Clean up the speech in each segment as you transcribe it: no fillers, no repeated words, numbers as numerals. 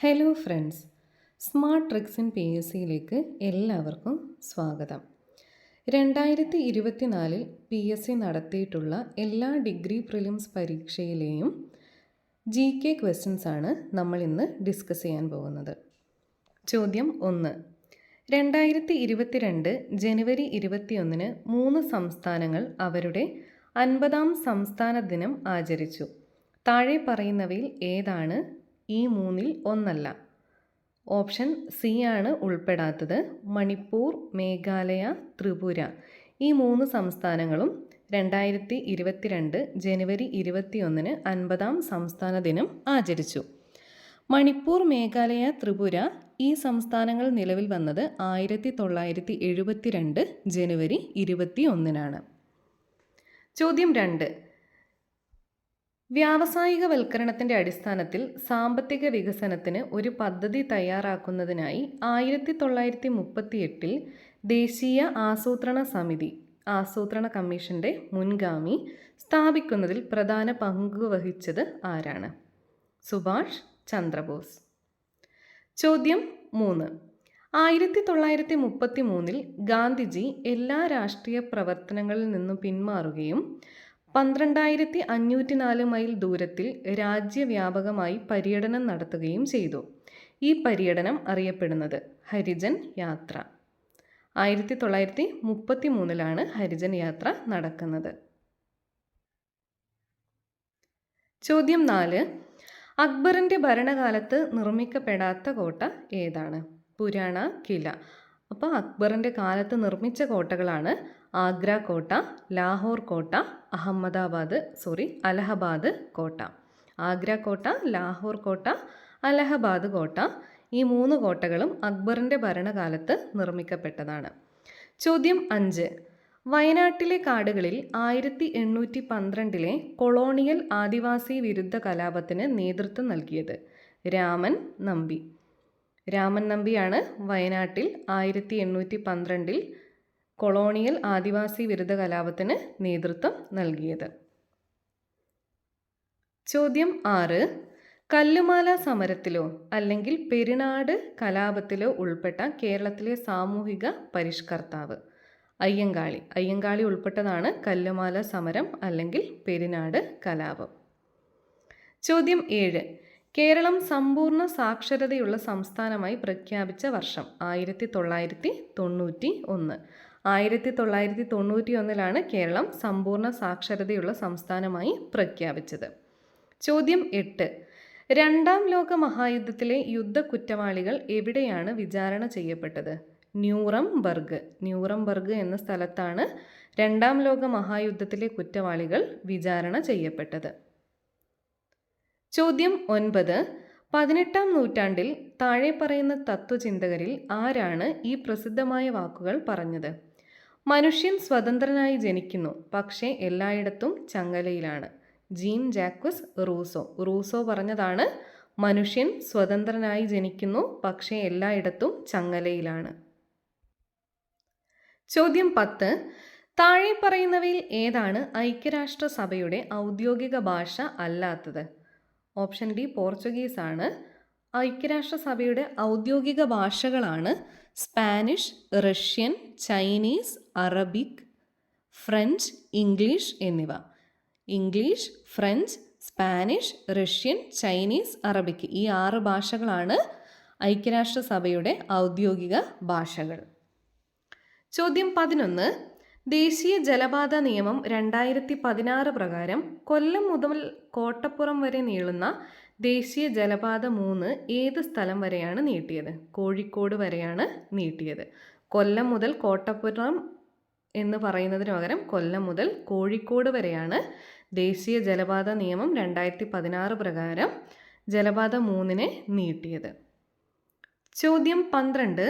Hello friends, smart tricks in PSCയിലേക്ക് എല്ലാവർക്കും സ്വാഗതം. 2024 PSC നടത്തിയിട്ടുള്ള എല്ലാ ഡിഗ്രി പ്രിലിംസ് പരീക്ഷയിലെയും GK ക്വസ്റ്റ്യൻസ് ആണ് നമ്മൾ ഇന്ന് ഡിസ്കസ് ചെയ്യാൻ പോകുന്നത്. ചോദ്യം 1. 2022 ജനുവരി 21 3 സംസ്ഥാനങ്ങൾ അവരുടെ 50ാം സംസ്ഥാന ദിനം ആചരിച്ചു. താഴെ പറയുന്നവയിൽ ഏതാണ് ഈ മൂന്നിൽ ഒന്നല്ല? ഓപ്ഷൻ സി ആണ് ഉൾപ്പെടാത്തത്. മണിപ്പൂർ, മേഘാലയ, ത്രിപുര ഈ 3 സംസ്ഥാനങ്ങളും 2022 ജനുവരി 21 50ാം സംസ്ഥാന ദിനം ആചരിച്ചു. മണിപ്പൂർ, മേഘാലയ, ത്രിപുര ഈ സംസ്ഥാനങ്ങൾ നിലവിൽ വന്നത് 1972 ജനുവരി 21 ചോദ്യം 2. വ്യാവസായികവൽക്കരണത്തിൻ്റെ അടിസ്ഥാനത്തിൽ സാമ്പത്തിക വികസനത്തിന് ഒരു പദ്ധതി തയ്യാറാക്കുന്നതിനായി 1938 ദേശീയ ആസൂത്രണ സമിതി ആസൂത്രണ കമ്മീഷൻ്റെ മുൻഗാമി സ്ഥാപിക്കുന്നതിൽ പ്രധാന പങ്കുവഹിച്ചത് ആരാണ്? സുഭാഷ് ചന്ദ്രബോസ്. ചോദ്യം 3. 1933 ഗാന്ധിജി എല്ലാ രാഷ്ട്രീയ പ്രവർത്തനങ്ങളിൽ നിന്നും പിന്മാറുകയും 12,504 മൈൽ ദൂരത്തിൽ രാജ്യവ്യാപകമായി പര്യടനം നടത്തുകയും ചെയ്തു. ഈ പര്യടനം അറിയപ്പെടുന്നത് ഹരിജൻ യാത്ര. 1933 ഹരിജൻ യാത്ര നടക്കുന്നത്. ചോദ്യം 4. അക്ബറിൻ്റെ ഭരണകാലത്ത് നിർമ്മിക്കപ്പെടാത്ത കോട്ട ഏതാണ്? പുരാണ കില. അപ്പോൾ അക്ബറിൻ്റെ കാലത്ത് നിർമ്മിച്ച കോട്ടകളാണ് ആഗ്ര കോട്ട, ലാഹോർ കോട്ട, അലഹബാദ് കോട്ട. ആഗ്ര കോട്ട, ലാഹോർ കോട്ട, അലഹബാദ് കോട്ട ഈ 3 കോട്ടകളും അക്ബറിൻ്റെ ഭരണകാലത്ത് നിർമ്മിക്കപ്പെട്ടതാണ്. ചോദ്യം 5. വയനാട്ടിലെ കാടുകളിൽ 1812 കൊളോണിയൽ ആദിവാസി വിരുദ്ധ കലാപത്തിന് നേതൃത്വം നൽകിയത്? രാമൻ നമ്പി. രാമൻ നമ്പിയാണ് വയനാട്ടിൽ 1812 കൊളോണിയൽ ആദിവാസി വിരുദ്ധ കലാപത്തിന് നേതൃത്വം നൽകിയത്. ചോദ്യം 6. കല്ലുമാല സമരത്തിലോ അല്ലെങ്കിൽ പെരിനാട് കലാപത്തിലോ ഉൾപ്പെട്ട കേരളത്തിലെ സാമൂഹിക പരിഷ്കർത്താവ്? അയ്യങ്കാളി. അയ്യങ്കാളി ഉൾപ്പെട്ടതാണ് കല്ലുമാല സമരം അല്ലെങ്കിൽ പെരിനാട് കലാപം. ചോദ്യം 7. കേരളം സമ്പൂർണ്ണ സാക്ഷരതയുള്ള സംസ്ഥാനമായി പ്രഖ്യാപിച്ച വർഷം? 1991. 1991 കേരളം സമ്പൂർണ്ണ സാക്ഷരതയുള്ള സംസ്ഥാനമായി പ്രഖ്യാപിച്ചത്. ചോദ്യം 8. 2ാം ലോക മഹായുദ്ധത്തിലെ യുദ്ധ കുറ്റവാളികൾ എവിടെയാണ് വിചാരണ ചെയ്യപ്പെട്ടത്? ന്യൂറംബർഗ് എന്ന സ്ഥലത്താണ് 2ാം ലോക മഹായുദ്ധത്തിലെ കുറ്റവാളികൾ വിചാരണ ചെയ്യപ്പെട്ടത്. ചോദ്യം 9. 18ാം നൂറ്റാണ്ടിൽ താഴെ പറയുന്ന തത്വചിന്തകരിൽ ആരാണ് ഈ പ്രസിദ്ധമായ വാക്കുകൾ പറഞ്ഞത്? മനുഷ്യൻ സ്വതന്ത്രനായി ജനിക്കുന്നു, പക്ഷേ എല്ലായിടത്തും ചങ്ങലയിലാണ്. Jean Jacques Rousseau. റൂസോ പറഞ്ഞതാണ് മനുഷ്യൻ സ്വതന്ത്രനായി ജനിക്കുന്നു, പക്ഷേ എല്ലായിടത്തും ചങ്ങലയിലാണ്. ചോദ്യം 10. താഴെ പറയുന്നവയിൽ ഏതാണ് ഐക്യരാഷ്ട്രസഭയുടെ ഔദ്യോഗിക ഭാഷ അല്ലാത്തത്? ഓപ്ഷൻ ഡി പോർച്ചുഗീസ് ആണ്. ഐക്യരാഷ്ട്രസഭയുടെ ഔദ്യോഗിക ഭാഷകളാണ് Spanish, Russian, Chinese, Arabic, French, English എന്നിവ. English, French, Spanish, Russian, Chinese, Arabic ഈ 6 ഭാഷകളാണ് ഐക്യരാഷ്ട്രസഭയുടെ ഔദ്യോഗിക ഭാഷകൾ. ചോദ്യം 11. ദേശീയ ജലപാത നിയമം 2016 പ്രകാരം കൊല്ലം മുതൽ കോട്ടപ്പുറം വരെ നീളുന്ന ദേശീയ ജലപാത 3 ഏത് സ്ഥലം വരെയാണ് നീട്ടിയത്? കോഴിക്കോട് വരെയാണ് നീട്ടിയത്. കൊല്ലം മുതൽ കോട്ടപ്പുറം എന്ന് പറയുന്നതിന് പകരം കൊല്ലം മുതൽ കോഴിക്കോട് വരെയാണ് ദേശീയ ജലപാത നിയമം 2016 പ്രകാരം ജലപാത 3 നീട്ടിയത്. ചോദ്യം 12.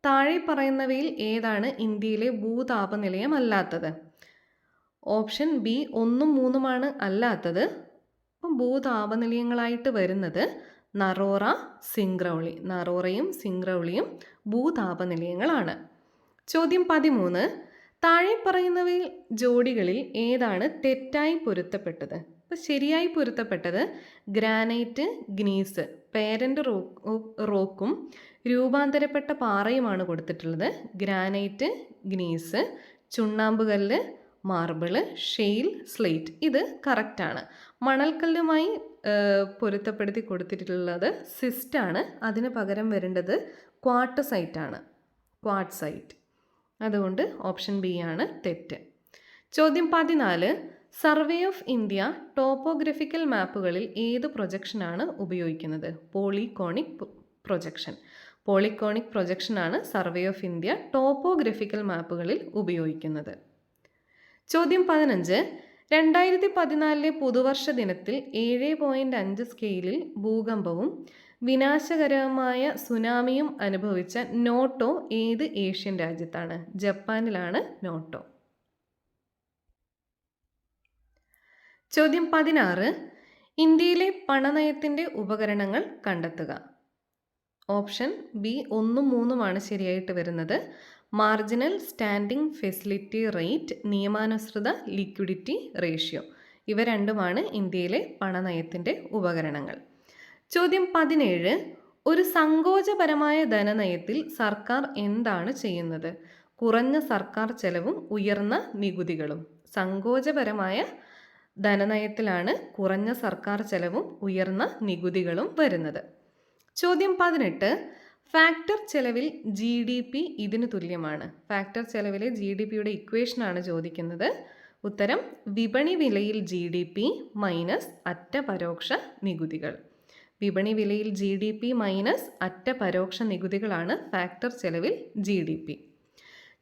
താഴെ പറയുന്നവയിൽ ഏതാണ് ഇന്ത്യയിലെ ഭൂതാപനിലയം അല്ലാത്തത്? ഓപ്ഷൻ ബി 1ഉം 3ഉമാണ് അല്ലാത്തത്. അപ്പം ഭൂതാപനിലയങ്ങളായിട്ട് വരുന്നത് നറോറ, സിംഗ്രൗളി. നറോറയും സിംഗ്രൗളിയും ഭൂതാപനിലയങ്ങളാണ്. ചോദ്യം 13. താഴെ പറയുന്നവയിൽ ജോഡികളിൽ ഏതാണ് തെറ്റായി പൊരുത്തപ്പെട്ടത്? അപ്പോൾ ശരിയായി പൊരുത്തപ്പെട്ടത് ഗ്രാനൈറ്റ്, ഗ്നീസ്, പേരൻ്റ് റോക്കും രൂപാന്തരപ്പെട്ട പാറയുമാണ് കൊടുത്തിട്ടുള്ളത്. Granite, ഗ്നീസ്, ചുണ്ണാമ്പുകല്ല്, marble, ഷെയിൽ, slate. ഇത് കറക്റ്റാണ്. മണൽക്കല്ലുമായി പൊരുത്തപ്പെടുത്തി കൊടുത്തിട്ടുള്ളത് സിസ്റ്റാണ്. അതിന് പകരം വരേണ്ടത് ക്വാർട്ട്സൈറ്റാണ്. ക്വാർട്ട്സൈറ്റ്. അതുകൊണ്ട് ഓപ്ഷൻ ബി ആണ് തെറ്റ്. ചോദ്യം 14. സർവേ ഓഫ് ഇന്ത്യ ടോപ്പോഗ്രഫിക്കൽ മാപ്പുകളിൽ ഏത് പ്രൊജക്ഷനാണ് ഉപയോഗിക്കുന്നത്? Polyconic projection. പോളികോണിക് പ്രൊജക്ഷനാണ് സർവേ ഓഫ് ഇന്ത്യ ടോപ്പോഗ്രഫിക്കൽ മാപ്പുകളിൽ ഉപയോഗിക്കുന്നത്. ചോദ്യം 15. 2014 പുതുവർഷ ദിനത്തിൽ 7.5 സ്കെയിലിൽ ഭൂകമ്പവും വിനാശകരമായ സുനാമിയും അനുഭവിച്ച നോട്ടോ ഏത് ഏഷ്യൻ രാജ്യത്താണ്? ജപ്പാനിലാണ് നോട്ടോ. ചോദ്യം 16. ഇന്ത്യയിലെ പണനയത്തിൻ്റെ ഉപകരണങ്ങൾ കണ്ടെത്തുക. ഓപ്ഷൻ ബി 1, 3 ശരിയായിട്ട് വരുന്നത്. മാർജിനൽ സ്റ്റാൻഡിംഗ് ഫെസിലിറ്റി റേറ്റ്, നിയമാനുസൃത ലിക്വിഡിറ്റി റേഷ്യോ. ഇവ രണ്ടുമാണ് ഇന്ത്യയിലെ പണനയത്തിൻ്റെ ഉപകരണങ്ങൾ. ചോദ്യം 17. ഒരു സങ്കോചപരമായ ധനനയത്തിൽ സർക്കാർ എന്താണ് ചെയ്യുന്നത്? കുറഞ്ഞ സർക്കാർ ചെലവും ഉയർന്ന നികുതികളും. സങ്കോചപരമായ ധനനയത്തിലാണ് കുറഞ്ഞ സർക്കാർ ചെലവും ഉയർന്ന നികുതികളും വരുന്നത്. ചോദ്യം 18. ഫാക്ടർ ചെലവിൽ GDP ഇതിന് തുല്യമാണ്. ഫാക്ടർ ചെലവിലെ GDPയുടെ ഇക്വേഷനാണ് ചോദിക്കുന്നത്. ഉത്തരം വിപണി വിലയിൽ GDP മൈനസ് അറ്റ പരോക്ഷ നികുതികൾ. വിപണി വിലയിൽ GDP മൈനസ് അറ്റ പരോക്ഷ നികുതികളാണ് ഫാക്ടർ ചെലവിൽ GDP.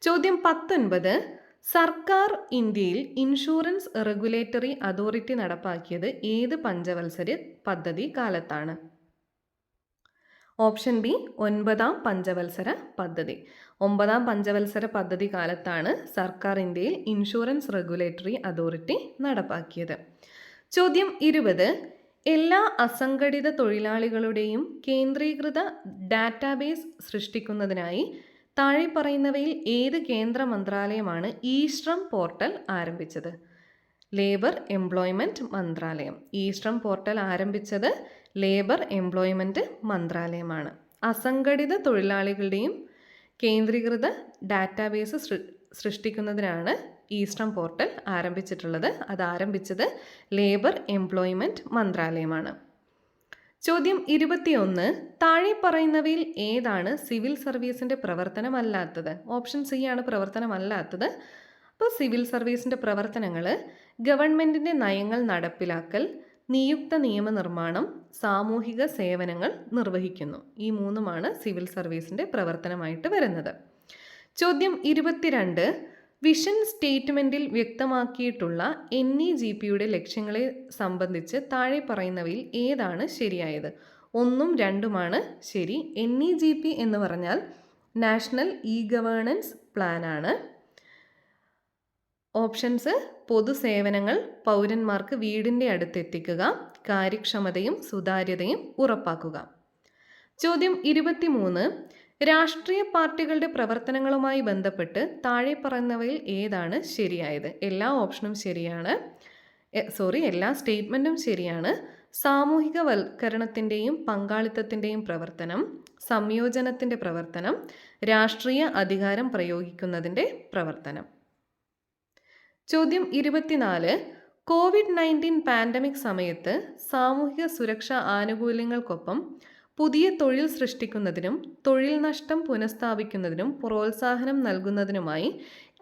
ചോദ്യം 19. സർക്കാർ ഇന്ത്യയിൽ ഇൻഷുറൻസ് റെഗുലേറ്ററി അതോറിറ്റി നടപ്പാക്കിയത് ഏത് പഞ്ചവത്സര പദ്ധതി കാലത്താണ്? ഓപ്ഷൻ ബി 9ാം പഞ്ചവത്സര പദ്ധതി. 9ാം പഞ്ചവത്സര പദ്ധതി കാലത്താണ് സർക്കാർ ഇന്ത്യയിൽ ഇൻഷുറൻസ് റെഗുലേറ്ററി അതോറിറ്റി നടപ്പാക്കിയത്. ചോദ്യം 20. എല്ലാ അസംഘടിത തൊഴിലാളികളുടെയും കേന്ദ്രീകൃത ഡാറ്റാബേസ് സൃഷ്ടിക്കുന്നതിനായി താഴെ പറയുന്നവയിൽ ഏത് കേന്ദ്ര മന്ത്രാലയമാണ് ഇ-ശ്രം പോർട്ടൽ ആരംഭിച്ചത്? ലേബർ എംപ്ലോയ്മെൻറ്റ് മന്ത്രാലയം. ഇ-ശ്രം പോർട്ടൽ ആരംഭിച്ചത് ലേബർ എംപ്ലോയ്മെൻറ്റ് മന്ത്രാലയമാണ്. അസംഘടിത തൊഴിലാളികളുടെയും കേന്ദ്രീകൃത ഡാറ്റാബേസ് സൃഷ്ടിക്കുന്നതിനാണ് ഇ-ശ്രം പോർട്ടൽ ആരംഭിച്ചിട്ടുള്ളത്. അത് ആരംഭിച്ചത് ലേബർ എംപ്ലോയ്മെൻറ്റ് മന്ത്രാലയമാണ്. ചോദ്യം 21. താഴെ പറയുന്നവയിൽ ഏതാണ് സിവിൽ സർവീസിൻ്റെ പ്രവർത്തനമല്ലാത്തത്? ഓപ്ഷൻ സി ആണ് പ്രവർത്തനമല്ലാത്തത്. അപ്പോൾ സിവിൽ സർവീസിൻ്റെ പ്രവർത്തനങ്ങൾ ഗവൺമെൻറ്റിൻ്റെ നയങ്ങൾ നടപ്പിലാക്കൽ, നിയുക്ത നിയമനിർമ്മാണം, സാമൂഹിക സേവനങ്ങൾ നിർവഹിക്കുന്നു. ഈ 3 സിവിൽ സർവീസിൻ്റെ പ്രവർത്തനമായിട്ട് വരുന്നത്. ചോദ്യം 22. വിഷൻ സ്റ്റേറ്റ്മെൻറ്റിൽ വ്യക്തമാക്കിയിട്ടുള്ള NEGPയുടെ ലക്ഷ്യങ്ങളെ സംബന്ധിച്ച് താഴെ പറയുന്നവയിൽ ഏതാണ് ശരിയായത്? 1ഉം 2ഉമാണ് ശരി. NEGP എന്ന് പറഞ്ഞാൽ നാഷണൽ ഗവേണൻസ് പ്ലാനാണ്. ഓപ്ഷൻസ്: പൊതുസേവനങ്ങൾ പൗരന്മാർക്ക് വീടിൻ്റെ അടുത്തെത്തിക്കുക, കാര്യക്ഷമതയും സുതാര്യതയും ഉറപ്പാക്കുക. ചോദ്യം 23. രാഷ്ട്രീയ പാർട്ടികളുടെ പ്രവർത്തനങ്ങളുമായി ബന്ധപ്പെട്ട് താഴെ പറയുന്നവയിൽ ഏതാണ് ശരിയായത്? എല്ലാ ഓപ്ഷനും ശരിയാണ്. എല്ലാ സ്റ്റേറ്റ്മെൻറ്റും ശരിയാണ്. സാമൂഹികവൽക്കരണത്തിൻ്റെയും പങ്കാളിത്തത്തിൻ്റെയും പ്രവർത്തനം, സംയോജനത്തിൻ്റെ പ്രവർത്തനം, രാഷ്ട്രീയ അധികാരം പ്രയോഗിക്കുന്നതിൻ്റെ പ്രവർത്തനം. ചോദ്യം 24. COVID-19 പാൻഡമിക് സമയത്ത് സാമൂഹിക സുരക്ഷാ ആനുകൂല്യങ്ങൾക്കൊപ്പം പുതിയ തൊഴിൽ സൃഷ്ടിക്കുന്നതിനും തൊഴിൽ നഷ്ടം പുനഃസ്ഥാപിക്കുന്നതിനും പ്രോത്സാഹനം നൽകുന്നതിനുമായി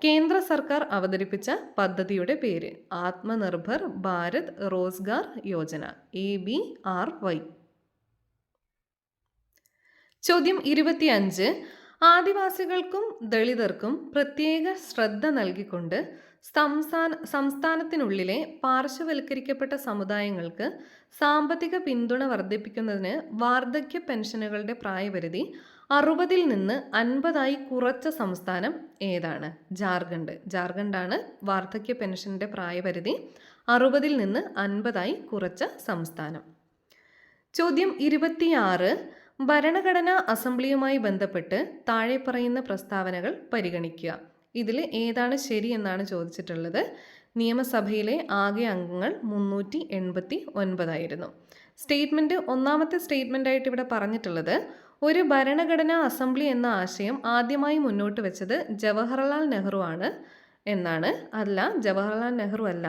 കേന്ദ്ര സർക്കാർ അവതരിപ്പിച്ച പദ്ധതിയുടെ പേര്? ആത്മനിർഭർ ഭാരത് റോസ്ഗാർ യോജന. ABRY. ചോദ്യം 25. ആദിവാസികൾക്കും ദളിതർക്കും പ്രത്യേക ശ്രദ്ധ നൽകിക്കൊണ്ട് സംസ്ഥാനത്തിനുള്ളിലെ പാർശ്വവൽക്കരിക്കപ്പെട്ട സമുദായങ്ങൾക്ക് സാമ്പത്തിക പിന്തുണ വർദ്ധിപ്പിക്കുന്നതിന് വാർദ്ധക്യ പെൻഷനുകളുടെ പ്രായപരിധി 60 നിന്ന് 50 കുറച്ച സംസ്ഥാനം ഏതാണ്? ജാർഖണ്ഡ്. ജാർഖണ്ഡാണ് വാർദ്ധക്യ പെൻഷൻ്റെ പ്രായപരിധി 60 നിന്ന് 50 കുറച്ച സംസ്ഥാനം. ചോദ്യം 26. ഭരണഘടനാ അസംബ്ലിയുമായി ബന്ധപ്പെട്ട് താഴെ പറയുന്ന പ്രസ്താവനകൾ പരിഗണിക്കുക. ഇതിൽ ഏതാണ് ശരി എന്നാണ് ചോദിച്ചിട്ടുള്ളത്. നിയമസഭയിലെ ആകെ അംഗങ്ങൾ 389 സ്റ്റേറ്റ്മെൻറ്റ് ഒന്നാമത്തെ സ്റ്റേറ്റ്മെൻറ്റായിട്ട് ഇവിടെ പറഞ്ഞിട്ടുള്ളത് ഒരു ഭരണഘടനാ അസംബ്ലി എന്ന ആശയം ആദ്യമായി മുന്നോട്ട് വെച്ചത് ജവഹർലാൽ നെഹ്റു ആണ് എന്നാണ്. അല്ല, ജവഹർലാൽ നെഹ്റു അല്ല,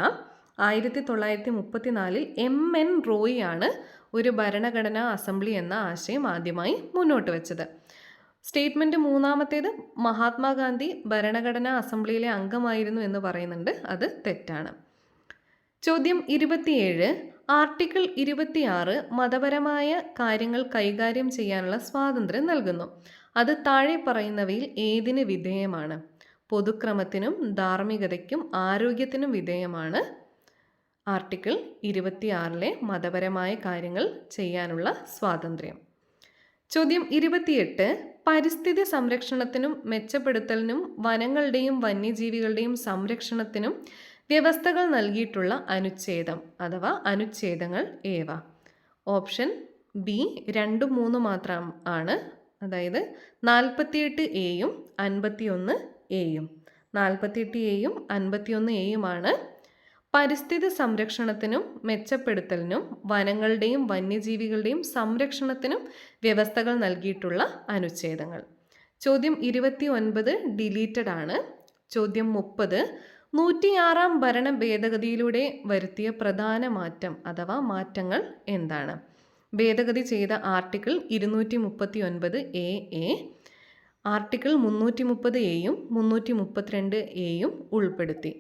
1934 MN റോയി ആണ് ഒരു ഭരണഘടനാ അസംബ്ലി എന്ന ആശയം ആദ്യമായി മുന്നോട്ട് വെച്ചത്. സ്റ്റേറ്റ്മെൻറ്റ് മൂന്നാമത്തേത് മഹാത്മാഗാന്ധി ഭരണഘടനാ അസംബ്ലിയിലെ അംഗമായിരുന്നു എന്ന് പറയുന്നുണ്ട്. അത് തെറ്റാണ്. ചോദ്യം 27. ആർട്ടിക്കിൾ 26 മതപരമായ കാര്യങ്ങൾ കൈകാര്യം ചെയ്യാനുള്ള സ്വാതന്ത്ര്യം നൽകുന്നു. അത് താഴെ പറയുന്നവയിൽ ഏതിന് വിധേയമാണ്? പൊതുക്രമത്തിനും ധാർമ്മികതയ്ക്കും ആരോഗ്യത്തിനും വിധേയമാണ് ആർട്ടിക്കിൾ 26 മതപരമായ കാര്യങ്ങൾ ചെയ്യാനുള്ള സ്വാതന്ത്ര്യം. ചോദ്യം 28. പരിസ്ഥിതി സംരക്ഷണത്തിനും മെച്ചപ്പെടുത്തലിനും വനങ്ങളുടെയും വന്യജീവികളുടെയും സംരക്ഷണത്തിനും വ്യവസ്ഥകൾ നൽകിയിട്ടുള്ള അനുച്ഛേദം അഥവാ അനുച്ഛേദങ്ങൾ ഏവ? ഓപ്ഷൻ ബി 2, 3 മാത്രം ആണ്. അതായത് 48A 51A. 48A 51A പരിസ്ഥിതി സംരക്ഷണത്തിനും മെച്ചപ്പെടുത്തലിനും വനങ്ങളുടെയും വന്യജീവികളുടെയും സംരക്ഷണത്തിനും വ്യവസ്ഥകൾ നൽകിയിട്ടുള്ള അനുച്ഛേദങ്ങൾ. ചോദ്യം 29 ഡിലീറ്റഡ് ആണ്. ചോദ്യം 30. 106 ഭരണ ഭേദഗതിയിലൂടെ വരുത്തിയ പ്രധാന മാറ്റം അഥവാ മാറ്റങ്ങൾ എന്താണ്? ഭേദഗതി ചെയ്ത article 239AA, article 330A 332A ഉൾപ്പെടുത്തി.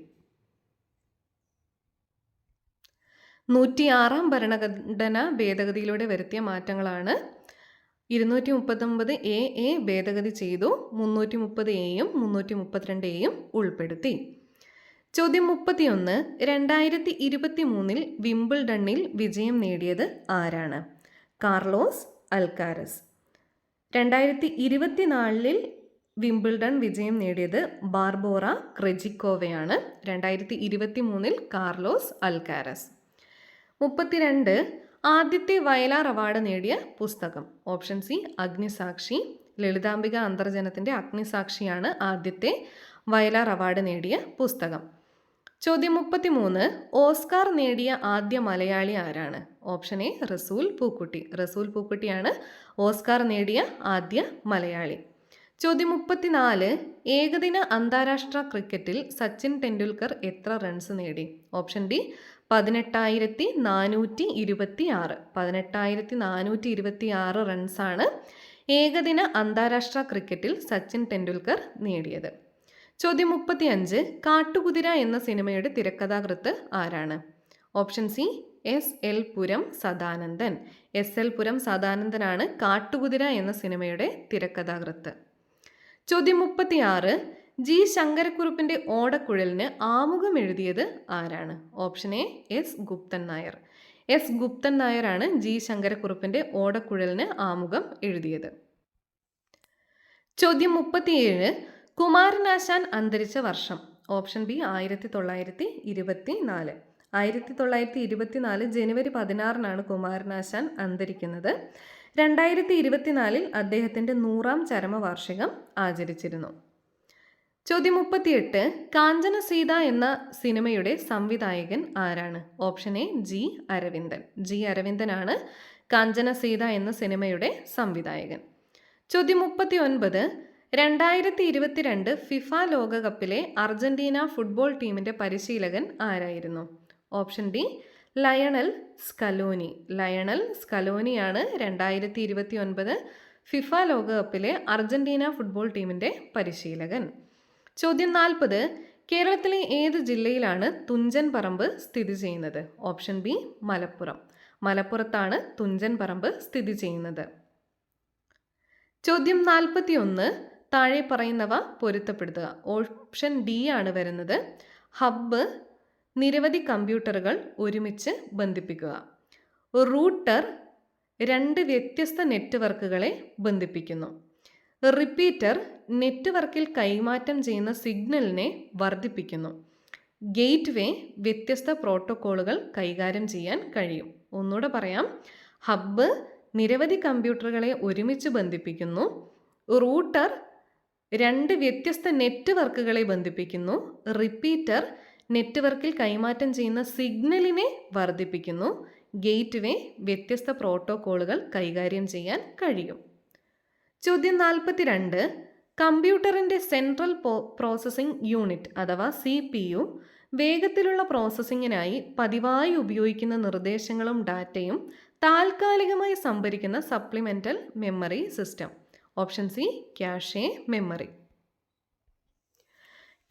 106 ഭരണഘടന ഭേദഗതിയിലൂടെ വരുത്തിയ മാറ്റങ്ങളാണ്. 239AA ഭേദഗതി ചെയ്തു, 330A 332A ഉൾപ്പെടുത്തി. ചോദ്യം 31. 2023 വിംബിൾഡണിൽ വിജയം നേടിയത് ആരാണ്? Carlos Alcaraz. 2024 വിംബിൾഡൺ വിജയം നേടിയത് ബാർബോറ ക്രെജിക്കോവയാണ്. 2023 Carlos Alcaraz. 32. ആദ്യത്തെ വയലാർ അവാർഡ് നേടിയ പുസ്തകം? Option C Agnisakshi. ലളിതാംബിക അന്തർജനത്തിൻ്റെ അഗ്നിസാക്ഷിയാണ് ആദ്യത്തെ വയലാർ അവാർഡ് നേടിയ പുസ്തകം. ചോദ്യം 33. ഓസ്കാർ നേടിയ ആദ്യ മലയാളി ആരാണ്? ഓപ്ഷൻ എ റസൂൽ പൂക്കുട്ടി. റസൂൽ പൂക്കുട്ടിയാണ് ഓസ്കാർ നേടിയ ആദ്യ മലയാളി. ചോദ്യം 34. ഏകദിന അന്താരാഷ്ട്ര ക്രിക്കറ്റിൽ സച്ചിൻ ടെണ്ടുൽക്കർ എത്ര റൺസ് നേടി? Option D 18,426. 18,426 റൺസാണ് ഏകദിന അന്താരാഷ്ട്ര ക്രിക്കറ്റിൽ സച്ചിൻ ടെണ്ടുൽക്കർ നേടിയത്. ചോദ്യം 35. കാട്ടുകുതിര എന്ന സിനിമയുടെ തിരക്കഥാകൃത്ത് ആരാണ്? ഓപ്ഷൻ സി SL പുരം സദാനന്ദൻ. SL പുരം സദാനന്ദനാണ് കാട്ടുകുതിര എന്ന സിനിമയുടെ തിരക്കഥാകൃത്ത്. ചോദ്യം 36. ജി ശങ്കരക്കുറുപ്പിൻ്റെ ഓടക്കുഴലിന് ആമുഖം എഴുതിയത് ആരാണ്? Option A S Guptan Nair. S Guptan നായരാണ് ജി ശങ്കരക്കുറുപ്പിൻ്റെ ഓടക്കുഴലിന് ആമുഖം എഴുതിയത്. ചോദ്യം 37. കുമാരനാശാൻ അന്തരിച്ച വർഷം? Option B 1924. 1924 ജനുവരി 16 കുമാരനാശാൻ അന്തരിക്കുന്നത്. 2024 അദ്ദേഹത്തിൻ്റെ 100ാം ചരമവാർഷികം ആചരിച്ചിരുന്നു. ചോദ്യം 38. കാഞ്ചന സീത എന്ന സിനിമയുടെ സംവിധായകൻ ആരാണ്? Option A G Aravindan. G അരവിന്ദനാണ് കാഞ്ചന സീത എന്ന സിനിമയുടെ സംവിധായകൻ. ചോദ്യം 39. 2022 ഫിഫ ലോകകപ്പിലെ അർജന്റീന ഫുട്ബോൾ ടീമിൻ്റെ പരിശീലകൻ ആരായിരുന്നു? Option D Lionel Scaloni. Lionel സ്കലോനിയാണ് 2029 ഫിഫ ലോകകപ്പിലെ അർജന്റീന ഫുട്ബോൾ ടീമിൻ്റെ പരിശീലകൻ. ചോദ്യം 40. കേരളത്തിലെ ഏത് ജില്ലയിലാണ് തുഞ്ചൻ പറമ്പ് സ്ഥിതി ചെയ്യുന്നത്? Option B Malappuram. മലപ്പുറത്താണ് തുഞ്ചൻ പറമ്പ് സ്ഥിതി ചെയ്യുന്നത്. ചോദ്യം 41. താഴെ പറയുന്നവ പൊരുത്തപ്പെടുത്തുക. ഓപ്ഷൻ ഡി ആണ് വരുന്നത്. ഹബ്ബ് നിരവധി കമ്പ്യൂട്ടറുകൾ ഒരുമിച്ച് ബന്ധിപ്പിക്കുക. റൂട്ടർ 2 വ്യത്യസ്ത നെറ്റ്വർക്കുകളെ ബന്ധിപ്പിക്കുന്നു. റിപ്പീറ്റർ നെറ്റ്വർക്കിൽ കൈമാറ്റം ചെയ്യുന്ന സിഗ്നലിനെ വർദ്ധിപ്പിക്കുന്നു. ഗേറ്റ്വേ വ്യത്യസ്ത പ്രോട്ടോക്കോളുകൾ കൈകാര്യം ചെയ്യാൻ കഴിയും. ഒന്നുകൂടെ പറയാം. ഹബ്ബ് നിരവധി കമ്പ്യൂട്ടറുകളെ ഒരുമിച്ച് ബന്ധിപ്പിക്കുന്നു. റൂട്ടർ 2 വ്യത്യസ്ത നെറ്റ്വർക്കുകളെ ബന്ധിപ്പിക്കുന്നു. റിപ്പീറ്റർ നെറ്റ്വർക്കിൽ കൈമാറ്റം ചെയ്യുന്ന സിഗ്നലിനെ വർദ്ധിപ്പിക്കുന്നു. ഗേറ്റ് വേ വ്യത്യസ്ത പ്രോട്ടോക്കോളുകൾ കൈകാര്യം ചെയ്യാൻ കഴിയും. ചോദ്യം 42. കമ്പ്യൂട്ടറിൻ്റെ സെൻട്രൽ പ്രോസസ്സിംഗ് യൂണിറ്റ് അഥവാ CPU വേഗത്തിലുള്ള പ്രോസസ്സിങ്ങിനായി പതിവായി ഉപയോഗിക്കുന്ന നിർദ്ദേശങ്ങളും ഡാറ്റയും താൽക്കാലികമായി സംഭരിക്കുന്ന supplemental memory system. Option C cache memory.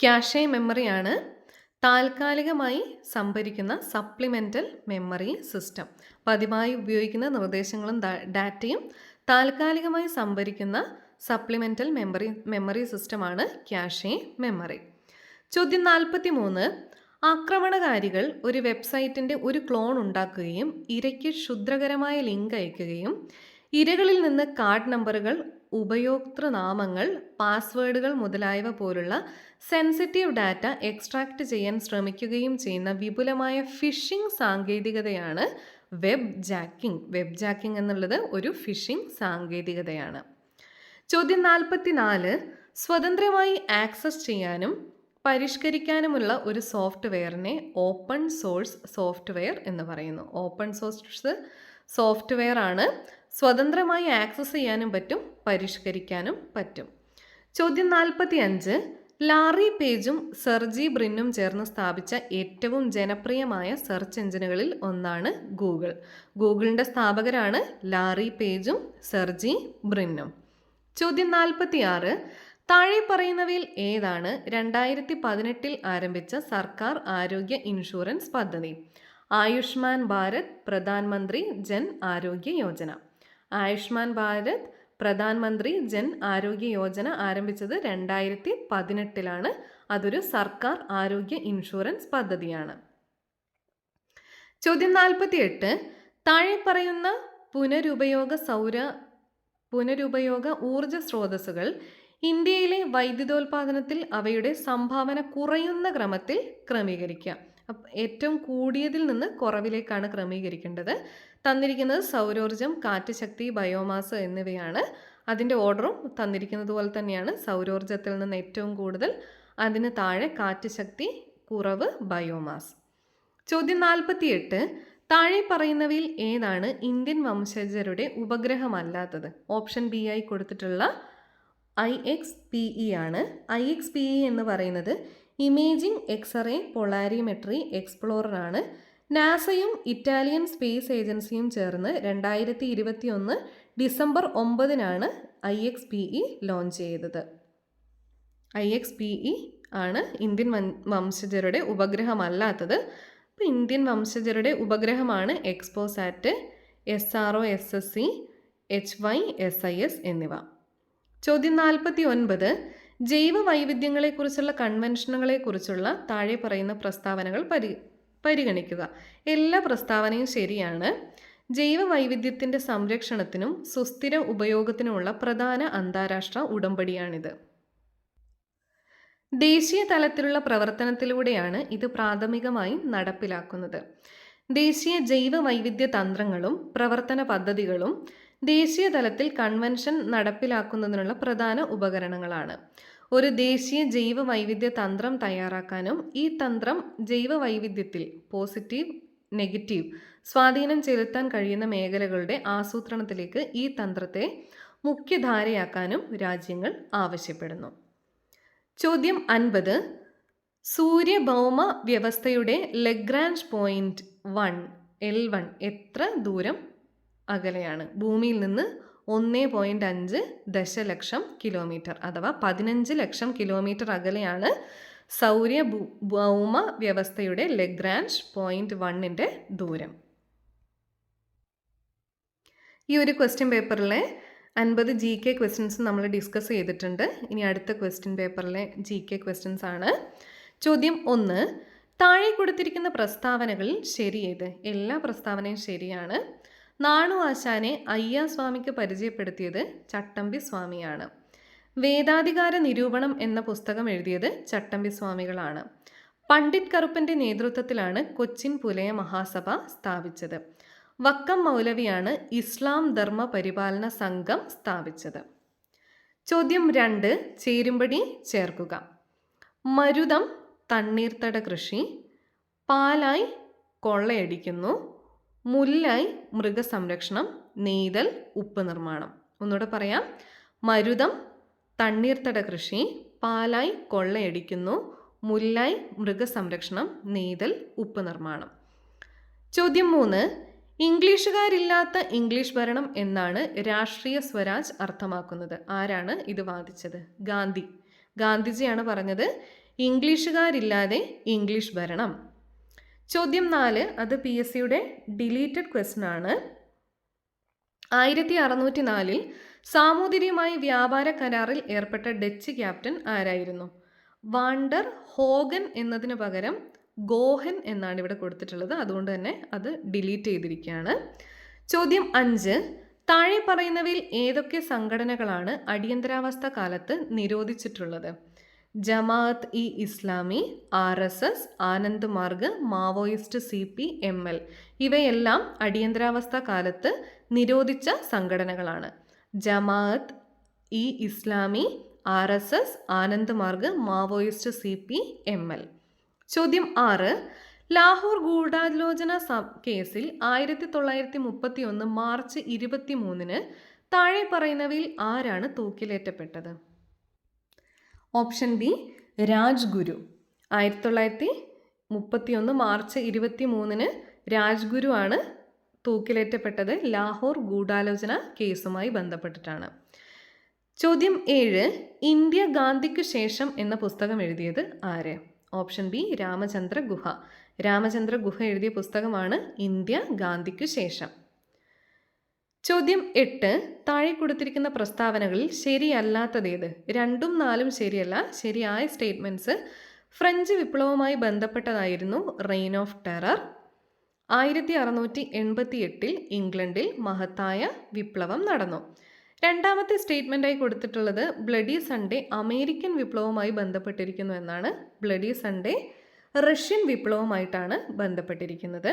Cache മെമ്മറിയാണ് താൽക്കാലികമായി സംഭരിക്കുന്ന സപ്ലിമെൻ്റൽ മെമ്മറി സിസ്റ്റം. പതിവായി ഉപയോഗിക്കുന്ന നിർദ്ദേശങ്ങളും ഡാറ്റയും താൽക്കാലികമായി സംഭരിക്കുന്ന സപ്ലിമെൻ്റൽ മെമ്മറി സിസ്റ്റമാണ് ക്യാഷെ മെമ്മറി. ചോദ്യം 43. ആക്രമണകാരികൾ ഒരു വെബ്സൈറ്റിൻ്റെ ഒരു ക്ലോൺ ഉണ്ടാക്കുകയും ഇരയ്ക്ക് ക്ഷുദ്രകരമായ ലിങ്ക് അയക്കുകയും ഇരകളിൽ നിന്ന് കാർഡ് നമ്പറുകൾ, ഉപയോക്തൃനാമങ്ങൾ, പാസ്വേഡുകൾ മുതലായവ പോലുള്ള സെൻസിറ്റീവ് ഡാറ്റ എക്സ്ട്രാക്റ്റ് ചെയ്യാൻ ശ്രമിക്കുകയും ചെയ്യുന്ന വിപുലമായ ഫിഷിംഗ് സാങ്കേതികതയാണ് വെബ് ജാക്കിംഗ്. വെബ് ജാക്കിംഗ് എന്നുള്ളത് ഒരു ഫിഷിംഗ് സാങ്കേതികതയാണ്. ചോദ്യം 44. സ്വതന്ത്രമായി ആക്സസ് ചെയ്യാനും പരിഷ്കരിക്കാനുമുള്ള ഒരു സോഫ്റ്റ്വെയറിനെ ഓപ്പൺ സോഴ്സ് സോഫ്റ്റ്വെയർ എന്ന് പറയുന്നു. ഓപ്പൺ സോഴ്സ് സോഫ്റ്റ്വെയർ ആണ്. സ്വതന്ത്രമായി ആക്സസ് ചെയ്യാനും പറ്റും, പരിഷ്കരിക്കാനും പറ്റും. ചോദ്യം 45. ലാറി പേജും സെർജി ബ്രിന്നും ചേർന്ന് സ്ഥാപിച്ച ഏറ്റവും ജനപ്രിയമായ സെർച്ച് എഞ്ചിനുകളിൽ ഒന്നാണ് ഗൂഗിൾ. ഗൂഗിളിൻ്റെ സ്ഥാപകരാണ് ലാറി പേജും സെർജി ബ്രിന്നും. ചോദ്യം 46. താഴെ പറയുന്നവയിൽ ഏതാണ് 2018 ആരംഭിച്ച സർക്കാർ ആരോഗ്യ ഇൻഷുറൻസ് പദ്ധതി? ആയുഷ്മാൻ ഭാരത് പ്രധാനമന്ത്രി ജൻ ആരോഗ്യ യോജന. ആയുഷ്മാൻ ഭാരത് പ്രധാനമന്ത്രി ജൻ ആരോഗ്യ യോജന ആരംഭിച്ചത് 2018. അതൊരു സർക്കാർ ആരോഗ്യ ഇൻഷുറൻസ് പദ്ധതിയാണ്. ചോദ്യം 48. താഴെ പറയുന്ന പുനരുപയോഗ ഊർജ സ്രോതസ്സുകൾ ഇന്ത്യയിലെ വൈദ്യുതോൽപാദനത്തിൽ അവയുടെ സംഭാവന കുറയുന്ന ക്രമത്തിൽ ക്രമീകരിക്കുക. ഏറ്റവും കൂടിയതിൽ നിന്ന് കുറവിലേക്കാണ് ക്രമീകരിക്കേണ്ടത്. തന്നിരിക്കുന്നത് സൗരോർജം, കാറ്റ് ശക്തി, ബയോമാസ് എന്നിവയാണ്. അതിൻ്റെ ഓർഡറും തന്നിരിക്കുന്നത് പോലെ തന്നെയാണ്. സൗരോർജത്തിൽ നിന്ന് ഏറ്റവും കൂടുതൽ, അതിന് താഴെ കാറ്റ് ശക്തി, കുറവ് ബയോമാസ്. ചോദ്യം 48. താഴെ പറയുന്നവയിൽ ഏതാണ് ഇന്ത്യൻ വംശജരുടെ ഉപഗ്രഹമല്ലാത്തത്? ഓപ്ഷൻ ബി ആയി കൊടുത്തിട്ടുള്ള IXPE ആണ്. IXPE എന്ന് പറയുന്നത് ഇമേജിംഗ് എക്സ്റേ പൊളാരിമെട്രി എക്സ്പ്ലോറർ ആണ്. നാസയും ഇറ്റാലിയൻ സ്പേസ് ഏജൻസിയും ചേർന്ന് 2021 ഡിസംബർ 9 IXPE ലോഞ്ച് ചെയ്തത്. IXPE ആണ് ഇന്ത്യൻ വംശജരുടെ ഉപഗ്രഹമല്ലാത്തത്. അപ്പോൾ ഇന്ത്യൻ വംശജരുടെ ഉപഗ്രഹമാണ് എക്സ്പോസാറ്റ്, SRO SSC, HYSIS എന്നിവ. ചോദ്യം 49. ജൈവ വൈവിധ്യങ്ങളെക്കുറിച്ചുള്ള കൺവെൻഷനുകളെക്കുറിച്ചുള്ള താഴെ പറയുന്ന പ്രസ്താവനകൾ പരിഗണിക്കുക. എല്ലാ പ്രസ്താവനയും ശരിയാണ്. ജൈവ വൈവിധ്യത്തിൻ്റെ സംരക്ഷണത്തിനും സുസ്ഥിര ഉപയോഗത്തിനുമുള്ള പ്രധാന അന്താരാഷ്ട്ര ഉടമ്പടിയാണിത്. ദേശീയ തലത്തിലുള്ള പ്രവർത്തനത്തിലൂടെയാണ് ഇത് പ്രാഥമികമായി നടപ്പിലാക്കുന്നത്. ദേശീയ ജൈവ വൈവിധ്യ തന്ത്രങ്ങളും പ്രവർത്തന പദ്ധതികളും ദേശീയ തലത്തിൽ കൺവെൻഷൻ നടപ്പിലാക്കുന്നതിനുള്ള പ്രധാന ഉപകരണങ്ങളാണ്. ഒരു ദേശീയ ജൈവ വൈവിധ്യ തന്ത്രം തയ്യാറാക്കാനും ഈ തന്ത്രം ജൈവ വൈവിധ്യത്തിൽ പോസിറ്റീവ്, നെഗറ്റീവ് സ്വാധീനം ചെലുത്താൻ കഴിയുന്ന മേഖലകളുടെ ആസൂത്രണത്തിലേക്ക് ഈ തന്ത്രത്തെ മുഖ്യധാരയാക്കാനും രാജ്യങ്ങൾ ആവശ്യപ്പെടുന്നു. ചോദ്യം 50. സൂര്യഭൗമ വ്യവസ്ഥയുടെ ലഗ്രാഞ്ച് പോയിന്റ് L1 എത്ര ദൂരം അകലെയാണ്? ഭൂമിയിൽ നിന്ന് 1.5 ദശലക്ഷം കിലോമീറ്റർ അഥവാ 15 ലക്ഷം കിലോമീറ്റർ അകലെയാണ് സൗരഭൗമ വ്യവസ്ഥയുടെ ലഗ്രാഞ്ച് പോയിന്റ് 1ൻ്റെ ദൂരം. ഈ ഒരു ക്വസ്റ്റ്യൻ പേപ്പറിലെ 50 GK ക്വസ്റ്റ്യൻസ് നമ്മൾ ഡിസ്കസ് ചെയ്തിട്ടുണ്ട്. ഇനി അടുത്ത ക്വസ്റ്റ്യൻ പേപ്പറിലെ GK ക്വസ്റ്റ്യൻസ് ആണ്. ചോദ്യം 1. താഴെ കൊടുത്തിരിക്കുന്ന പ്രസ്താവനകളിൽ ശരിയേത്? എല്ലാ പ്രസ്താവനയും ശരിയാണ്. നാണു ആശാനെ അയ്യാസ്വാമിക്ക് പരിചയപ്പെടുത്തിയത് ചട്ടമ്പി സ്വാമിയാണ്. വേദാധികാര നിരൂപണം എന്ന പുസ്തകം എഴുതിയത് ചട്ടമ്പി സ്വാമികളാണ്. പണ്ഡിറ്റ് കറുപ്പൻ്റെ നേതൃത്വത്തിലാണ് കൊച്ചിൻ പുലയ മഹാസഭ സ്ഥാപിച്ചത്. വക്കം മൗലവിയാണ് ഇസ്ലാം ധർമ്മ പരിപാലന സംഘം സ്ഥാപിച്ചത്. ചോദ്യം 2. ചേരുംപടി ചേർക്കുക. മരുതം തണ്ണീർത്തട കൃഷി, പാലായി കൊള്ളയടിക്കുന്നു, മുല്ലായി മൃഗസംരക്ഷണം, നെയ്തൽ ഉപ്പ് നിർമ്മാണം. ഒന്നുകൂടെ പറയാം. മരുതം തണ്ണീർത്തട കൃഷി, പാലായി കൊള്ളയടിക്കുന്നു, മുല്ലായി മൃഗസംരക്ഷണം, നെയ്തൽ ഉപ്പ് നിർമ്മാണം. ചോദ്യം 3. ഇംഗ്ലീഷുകാരില്ലാത്ത ഇംഗ്ലീഷ് ഭരണം എന്നാണ് രാഷ്ട്രീയ സ്വരാജ് അർത്ഥമാക്കുന്നത്? ആരാണ് ഇത് വാദിച്ചത്? ഗാന്ധിജിയാണ് പറഞ്ഞത് ഇംഗ്ലീഷുകാരില്ലാതെ ഇംഗ്ലീഷ് ഭരണം. ചോദ്യം 4, അത് PSCയുടെ ഡിലീറ്റഡ് ക്വസ്റ്റൻ ആണ്. 1604 സാമൂതിരിയുമായി വ്യാപാര കരാറിൽ ഏർപ്പെട്ട ഡച്ച് ക്യാപ്റ്റൻ ആരായിരുന്നു? വാണ്ടർ ഹോഗൻ എന്നതിന് പകരം ഗോഹൻ എന്നാണ് ഇവിടെ കൊടുത്തിട്ടുള്ളത്. അതുകൊണ്ട് തന്നെ അത് ഡിലീറ്റ് ചെയ്തിരിക്കുകയാണ്. ചോദ്യം 5, താഴെ പറയുന്നവയിൽ ഏതൊക്കെ സംഘടനകളാണ് അടിയന്തരാവസ്ഥ കാലത്ത് നിരോധിച്ചിട്ടുള്ളത്? Jamaat e Islami, RSS, Anand Marg, Maoist CPML ഇവയെല്ലാം അടിയന്തരാവസ്ഥ കാലത്ത് നിരോധിച്ച സംഘടനകളാണ്. Jamaat e Islami, RSS, Anand Marg, Maoist CPML. ചോദ്യം 6, ലാഹോർ ഗൂഢാലോചന കേസിൽ 1931 മാർച്ച് 23 താഴെ പറയുന്നവയിൽ ആരാണ് തൂക്കിലേറ്റപ്പെട്ടത്? Option B Rajguru. 1931 March 23 Rajguru ആണ് തൂക്കിലേറ്റപ്പെട്ടത്. ലാഹോർ ഗൂഢാലോചന കേസുമായി ബന്ധപ്പെട്ടിട്ടാണ്. ചോദ്യം 7, ഇന്ത്യ ഗാന്ധിക്ക് ശേഷം എന്ന പുസ്തകം എഴുതിയത് ആര്? ഓപ്ഷൻ ബി രാമചന്ദ്ര ഗുഹ. രാമചന്ദ്ര ഗുഹ എഴുതിയ പുസ്തകമാണ് ഇന്ത്യ ഗാന്ധിക്ക് ശേഷം. ചോദ്യം 8, താഴെ കൊടുത്തിരിക്കുന്ന പ്രസ്താവനകളിൽ ശരിയല്ലാത്തതേത്? 2ഉം 4ഉം ശരിയല്ല. ശരിയായ സ്റ്റേറ്റ്മെൻറ്റ്സ്: ഫ്രഞ്ച് വിപ്ലവവുമായി ബന്ധപ്പെട്ടതായിരുന്നു റെയിൻ ഓഫ് ടെറർ. 1688 ഇംഗ്ലണ്ടിൽ മഹത്തായ വിപ്ലവം നടന്നു. രണ്ടാമത്തെ സ്റ്റേറ്റ്മെൻറ്റായി കൊടുത്തിട്ടുള്ളത് ബ്ലഡി സൺഡേ അമേരിക്കൻ വിപ്ലവവുമായി ബന്ധപ്പെട്ടിരിക്കുന്നു എന്നാണ്. ബ്ലഡി സൺഡേ റഷ്യൻ വിപ്ലവവുമായിട്ടാണ് ബന്ധപ്പെട്ടിരിക്കുന്നത്.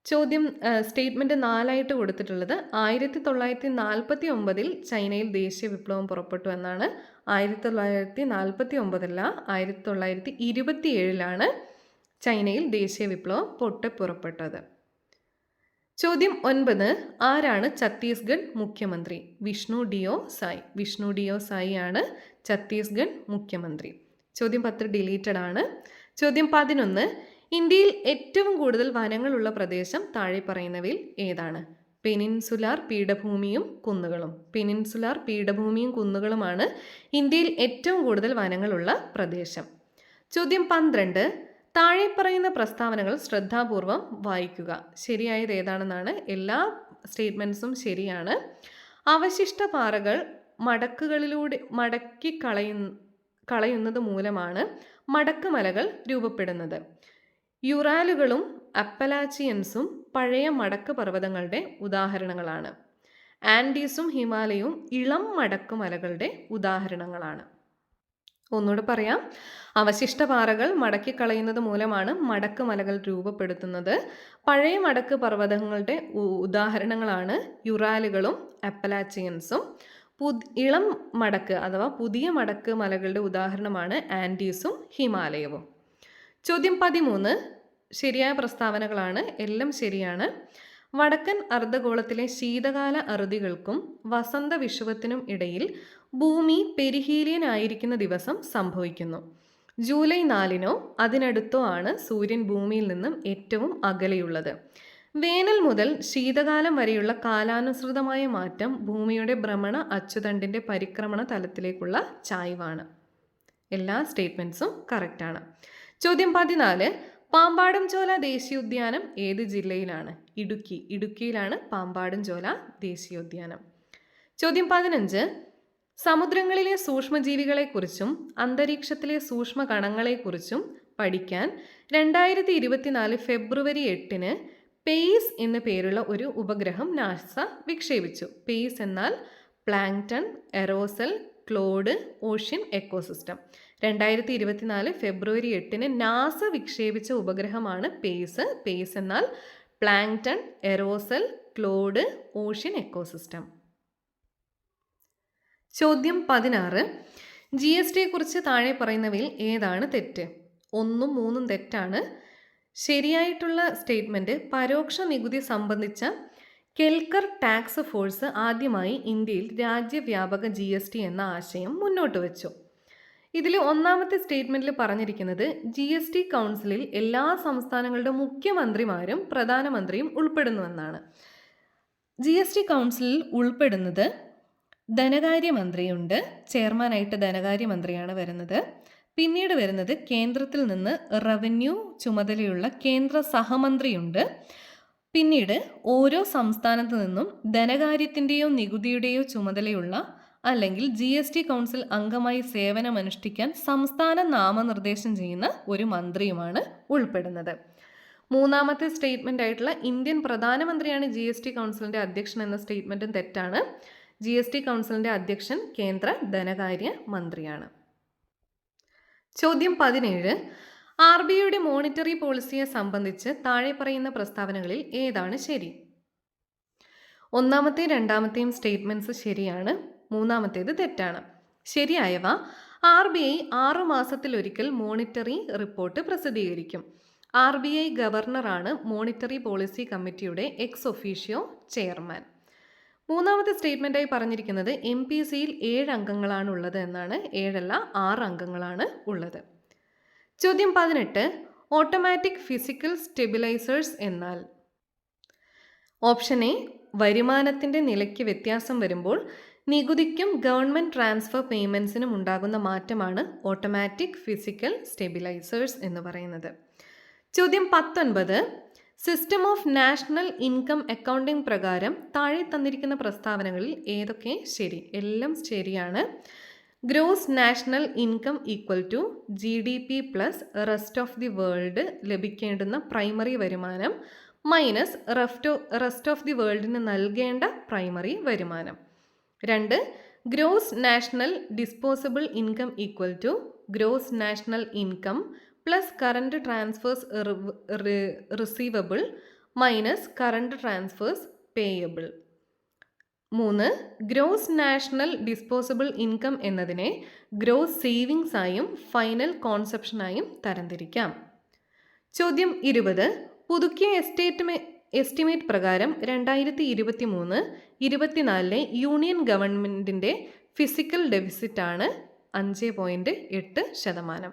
ചോദ്യം സ്റ്റേറ്റ്മെൻറ്റ് 4ആയിട്ട് കൊടുത്തിട്ടുള്ളത് 1949 ചൈനയിൽ ദേശീയ വിപ്ലവം പുറപ്പെട്ടു എന്നാണ്. 1949 1927 ചൈനയിൽ ദേശീയ വിപ്ലവം പൊട്ടിപ്പുറപ്പെട്ടത്. ചോദ്യം 9, ആരാണ് ഛത്തീസ്ഗഡ് മുഖ്യമന്ത്രി? വിഷ്ണു ഡിയോ സായ്. വിഷ്ണു ഡിയോ സായി ആണ് ഛത്തീസ്ഗഡ് മുഖ്യമന്ത്രി. ചോദ്യം 10 ഡിലീറ്റഡ് ആണ്. ചോദ്യം 11, ഇന്ത്യയിൽ ഏറ്റവും കൂടുതൽ വനങ്ങളുള്ള പ്രദേശം താഴെ പറയുന്നവയിൽ ഏതാണ്? പെനിൻസുലാർ പീഠഭൂമിയും കുന്നുകളും. പെനിൻസുലാർ പീഠഭൂമിയും കുന്നുകളുമാണ് ഇന്ത്യയിൽ ഏറ്റവും കൂടുതൽ വനങ്ങളുള്ള പ്രദേശം. ചോദ്യം 12, താഴെ പറയുന്ന പ്രസ്താവനകൾ ശ്രദ്ധാപൂർവം വായിക്കുക. ശരിയായത് ഏതാണെന്നാണ്. എല്ലാ സ്റ്റേറ്റ്മെൻറ്റ്സും ശരിയാണ്. അവശിഷ്ട പാറകൾ മടക്കുകളിലൂടെ മടക്കി കളയുന്നത് മൂലമാണ് മടക്ക് മലകൾ രൂപപ്പെടുന്നത്. യുറാലുകളും അപ്പലാച്ചിയൻസും പഴയ മടക്ക് പർവ്വതങ്ങളുടെ ഉദാഹരണങ്ങളാണ്. ആൻഡീസും ഹിമാലയവും ഇളം മടക്ക് മലകളുടെ ഉദാഹരണങ്ങളാണ്. ഒന്നുകൂടെ പറയാം. അവശിഷ്ട പാറകൾ മടക്കിക്കളയുന്നത് മൂലമാണ് മടക്ക് മലകൾ രൂപപ്പെടുത്തുന്നത്. പഴയ മടക്ക് പർവ്വതങ്ങളുടെ ഉദാഹരണങ്ങളാണ് യുറാലുകളും അപ്പലാച്ചിയൻസും. ഇളം മടക്ക് അഥവാ പുതിയ മടക്ക് മലകളുടെ ഉദാഹരണമാണ് ആൻഡീസും ഹിമാലയവും. ചോദ്യം 13, ശരിയായ പ്രസ്താവനകളാണ്. എല്ലാം ശരിയാണ്. വടക്കൻ അർദ്ധഗോളത്തിലെ ശീതകാല അറുതികൾക്കും വസന്ത വിഷുവത്തിനും ഇടയിൽ ഭൂമി പെരിഹീലിയൻ ആയിരിക്കുന്ന ദിവസം സംഭവിക്കുന്നു. ജൂലൈ 4 അതിനടുത്തോ ആണ് സൂര്യൻ ഭൂമിയിൽ നിന്നും ഏറ്റവും അകലെയുള്ളത്. വേനൽ മുതൽ ശീതകാലം വരെയുള്ള കാലാനുസൃതമായ മാറ്റം ഭൂമിയുടെ ഭ്രമണ അച്ചുതണ്ടിൻ്റെ പരിക്രമണ തലത്തിലേക്കുള്ള ചായ്വാണ്. എല്ലാ സ്റ്റേറ്റ്മെൻറ്റ്സും കറക്റ്റാണ്. ചോദ്യം 14, പാമ്പാടുംചോല ദേശീയോദ്യാനം ഏത് ജില്ലയിലാണ്? ഇടുക്കിയിലാണ് പാമ്പാടുംചോല ദേശീയോദ്യാനം. ചോദ്യം 15, സമുദ്രങ്ങളിലെ സൂക്ഷ്മജീവികളെക്കുറിച്ചും അന്തരീക്ഷത്തിലെ സൂക്ഷ്മ കണങ്ങളെക്കുറിച്ചും പഠിക്കാൻ 2024 ഫെബ്രുവരി 8 പേസ് എന്നു പേരുള്ള ഒരു ഉപഗ്രഹം നാസ വിക്ഷേപിച്ചു. പേസ് എന്നാൽ plankton, aerosol, Claude, ocean ecosystem. 2024 ഫെബ്രുവരി 8 നാസ വിക്ഷേപിച്ച ഉപഗ്രഹമാണ് പേസ്. പേസ് എന്നാൽ plankton, aerosol, Claude, ocean ecosystem. ചോദ്യം 16, GST കുറിച്ച് താഴെ പറയുന്നവയിൽ ഏതാണ് തെറ്റ്? 1ഉം 3ഉം തെറ്റാണ്. ശരിയായിട്ടുള്ള സ്റ്റേറ്റ്മെൻറ്റ് പരോക്ഷ നികുതി സംബന്ധിച്ച കെൽക്കർ ടാക്സ് ഫോഴ്സ് ആദ്യമായി ഇന്ത്യയിൽ രാജ്യവ്യാപക GST എന്ന ആശയം മുന്നോട്ട് വെച്ചു. ഇതിൽ ഒന്നാമത്തെ സ്റ്റേറ്റ്മെൻറ്റിൽ പറഞ്ഞിരിക്കുന്നത് GST കൗൺസിലിൽ എല്ലാ സംസ്ഥാനങ്ങളുടെ മുഖ്യമന്ത്രിമാരും പ്രധാനമന്ത്രിയും ഉൾപ്പെടുന്നുവെന്നാണ്. GST കൗൺസിലിൽ ഉൾപ്പെടുന്നത് ധനകാര്യമന്ത്രിയുണ്ട്, ചെയർമാനായിട്ട് ധനകാര്യമന്ത്രിയാണ് വരുന്നത്. പിന്നീട് വരുന്നത് കേന്ദ്രത്തിൽ നിന്ന് റവന്യൂ ചുമതലയുള്ള കേന്ദ്ര സഹമന്ത്രിയുണ്ട്. പിന്നീട് ഓരോ സംസ്ഥാനത്തു നിന്നും ധനകാര്യത്തിൻ്റെയോ നികുതിയുടെയോ ചുമതലയുള്ള അല്ലെങ്കിൽ GST കൗൺസിൽ അംഗമായി സേവനമനുഷ്ഠിക്കാൻ സംസ്ഥാനം നാമനിർദ്ദേശം ചെയ്യുന്ന ഒരു മന്ത്രിയുമാണ് ഉൾപ്പെടുന്നത്. മൂന്നാമത്തെ സ്റ്റേറ്റ്മെൻ്റ് ആയിട്ടുള്ള ഇന്ത്യൻ പ്രധാനമന്ത്രിയാണ് GST കൗൺസിലിൻ്റെ അധ്യക്ഷൻ എന്ന സ്റ്റേറ്റ്മെൻറ്റും തെറ്റാണ്. GST കൗൺസിലിൻ്റെ അധ്യക്ഷൻ കേന്ദ്ര ധനകാര്യ മന്ത്രിയാണ്. ചോദ്യം 17. RBIയുടെ മോണിറ്ററി പോളിസിയെ സംബന്ധിച്ച് താഴെ പറയുന്ന പ്രസ്താവനകളിൽ ഏതാണ് ശരി? ഒന്നാമത്തെയും രണ്ടാമത്തെയും സ്റ്റേറ്റ്മെൻറ്റ്സ് ശരിയാണ്, മൂന്നാമത്തേത് തെറ്റാണ്. ശരിയായവ: RBI 6 മാസത്തിലൊരിക്കൽ മോണിറ്ററി റിപ്പോർട്ട് പ്രസിദ്ധീകരിക്കും. RBI ഗവർണറാണ് മോണിറ്ററി പോളിസി കമ്മിറ്റിയുടെ എക്സ് ഒഫീഷ്യോ ചെയർമാൻ. മൂന്നാമത്തെ സ്റ്റേറ്റ്മെൻറ്റായി പറഞ്ഞിരിക്കുന്നത് MPCയിൽ 7 അംഗങ്ങളാണ് ഉള്ളത് എന്നാണ്. 7 അല്ല, 6 അംഗങ്ങളാണ് ഉള്ളത്. ചോദ്യം 18. ഓട്ടോമാറ്റിക് ഫിസിക്കൽ സ്റ്റെബിലൈസേഴ്സ് എന്നാൽ? ഓപ്ഷൻ എ, വരുമാനത്തിൻ്റെ നിലയ്ക്ക് വ്യത്യാസം വരുമ്പോൾ നികുതിക്കും ഗവൺമെൻറ് ട്രാൻസ്ഫർ പേയ്മെൻറ്റ്സിനും ഉണ്ടാകുന്ന മാറ്റമാണ് ഓട്ടോമാറ്റിക് ഫിസിക്കൽ സ്റ്റെബിലൈസേഴ്സ് എന്ന് പറയുന്നത്. ചോദ്യം 19. System of national income accounting പ്രകാരം താഴെ തന്നിരിക്കുന്ന പ്രസ്താവനകളിൽ ഏതൊക്കെ ശരി? എല്ലാം ശരിയാണ്. Gross national income equal to GDP plus rest of the world ലഭിക്കേണ്ടുന്ന പ്രൈമറി വരുമാനം മൈനസ് റെസ്റ്റ് ഓഫ് ദി വേൾഡിന് നൽകേണ്ട പ്രൈമറി വരുമാനം. 2. Gross national disposable income equal to gross national income plus current transfers receivable minus current transfers payable. 3. Gross national disposable income എന്നതിനെ gross savings ആയും final കോൺസെപ്ഷനായും തരംതിരിക്കാം. ചോദ്യം 20. പുതുക്കിയ എസ്റ്റിമേറ്റ് പ്രകാരം 2023-24 യൂണിയൻ ഗവൺമെൻറ്റിൻ്റെ ഫിസിക്കൽ ഡെഫിസിറ്റ് ആണ് 5.8%.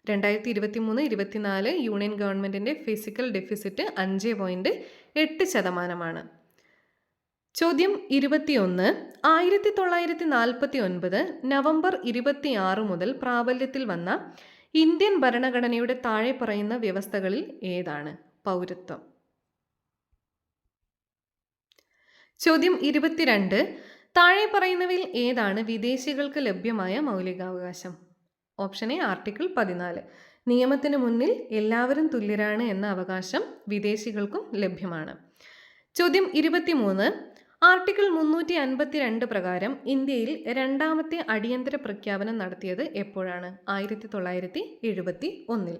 2023-24 യൂണിയൻ ഗവൺമെൻറ്റിൻ്റെ ഫിസിക്കൽ ഡെഫിസിറ്റ് 5.8%. ചോദ്യം 21. 1949 നവംബർ 26 മുതൽ പ്രാബല്യത്തിൽ വന്ന ഇന്ത്യൻ ഭരണഘടനയുടെ താഴെ പറയുന്ന വ്യവസ്ഥകളിൽ ഏതാണ്? പൗരത്വം. ചോദ്യം 22. താഴെ പറയുന്നവയിൽ ഏതാണ് വിദേശികൾക്ക് ലഭ്യമായ മൗലികാവകാശം? Option A, article 14. നിയമത്തിന് മുന്നിൽ എല്ലാവരും തുല്യരാണ് എന്ന അവകാശം വിദേശികൾക്കും ലഭ്യമാണ്. ചോദ്യം 23. ആർട്ടിക്കിൾ 352 പ്രകാരം ഇന്ത്യയിൽ രണ്ടാമത്തെ അടിയന്തര പ്രഖ്യാപനം നടത്തിയത് എപ്പോഴാണ്? 1971.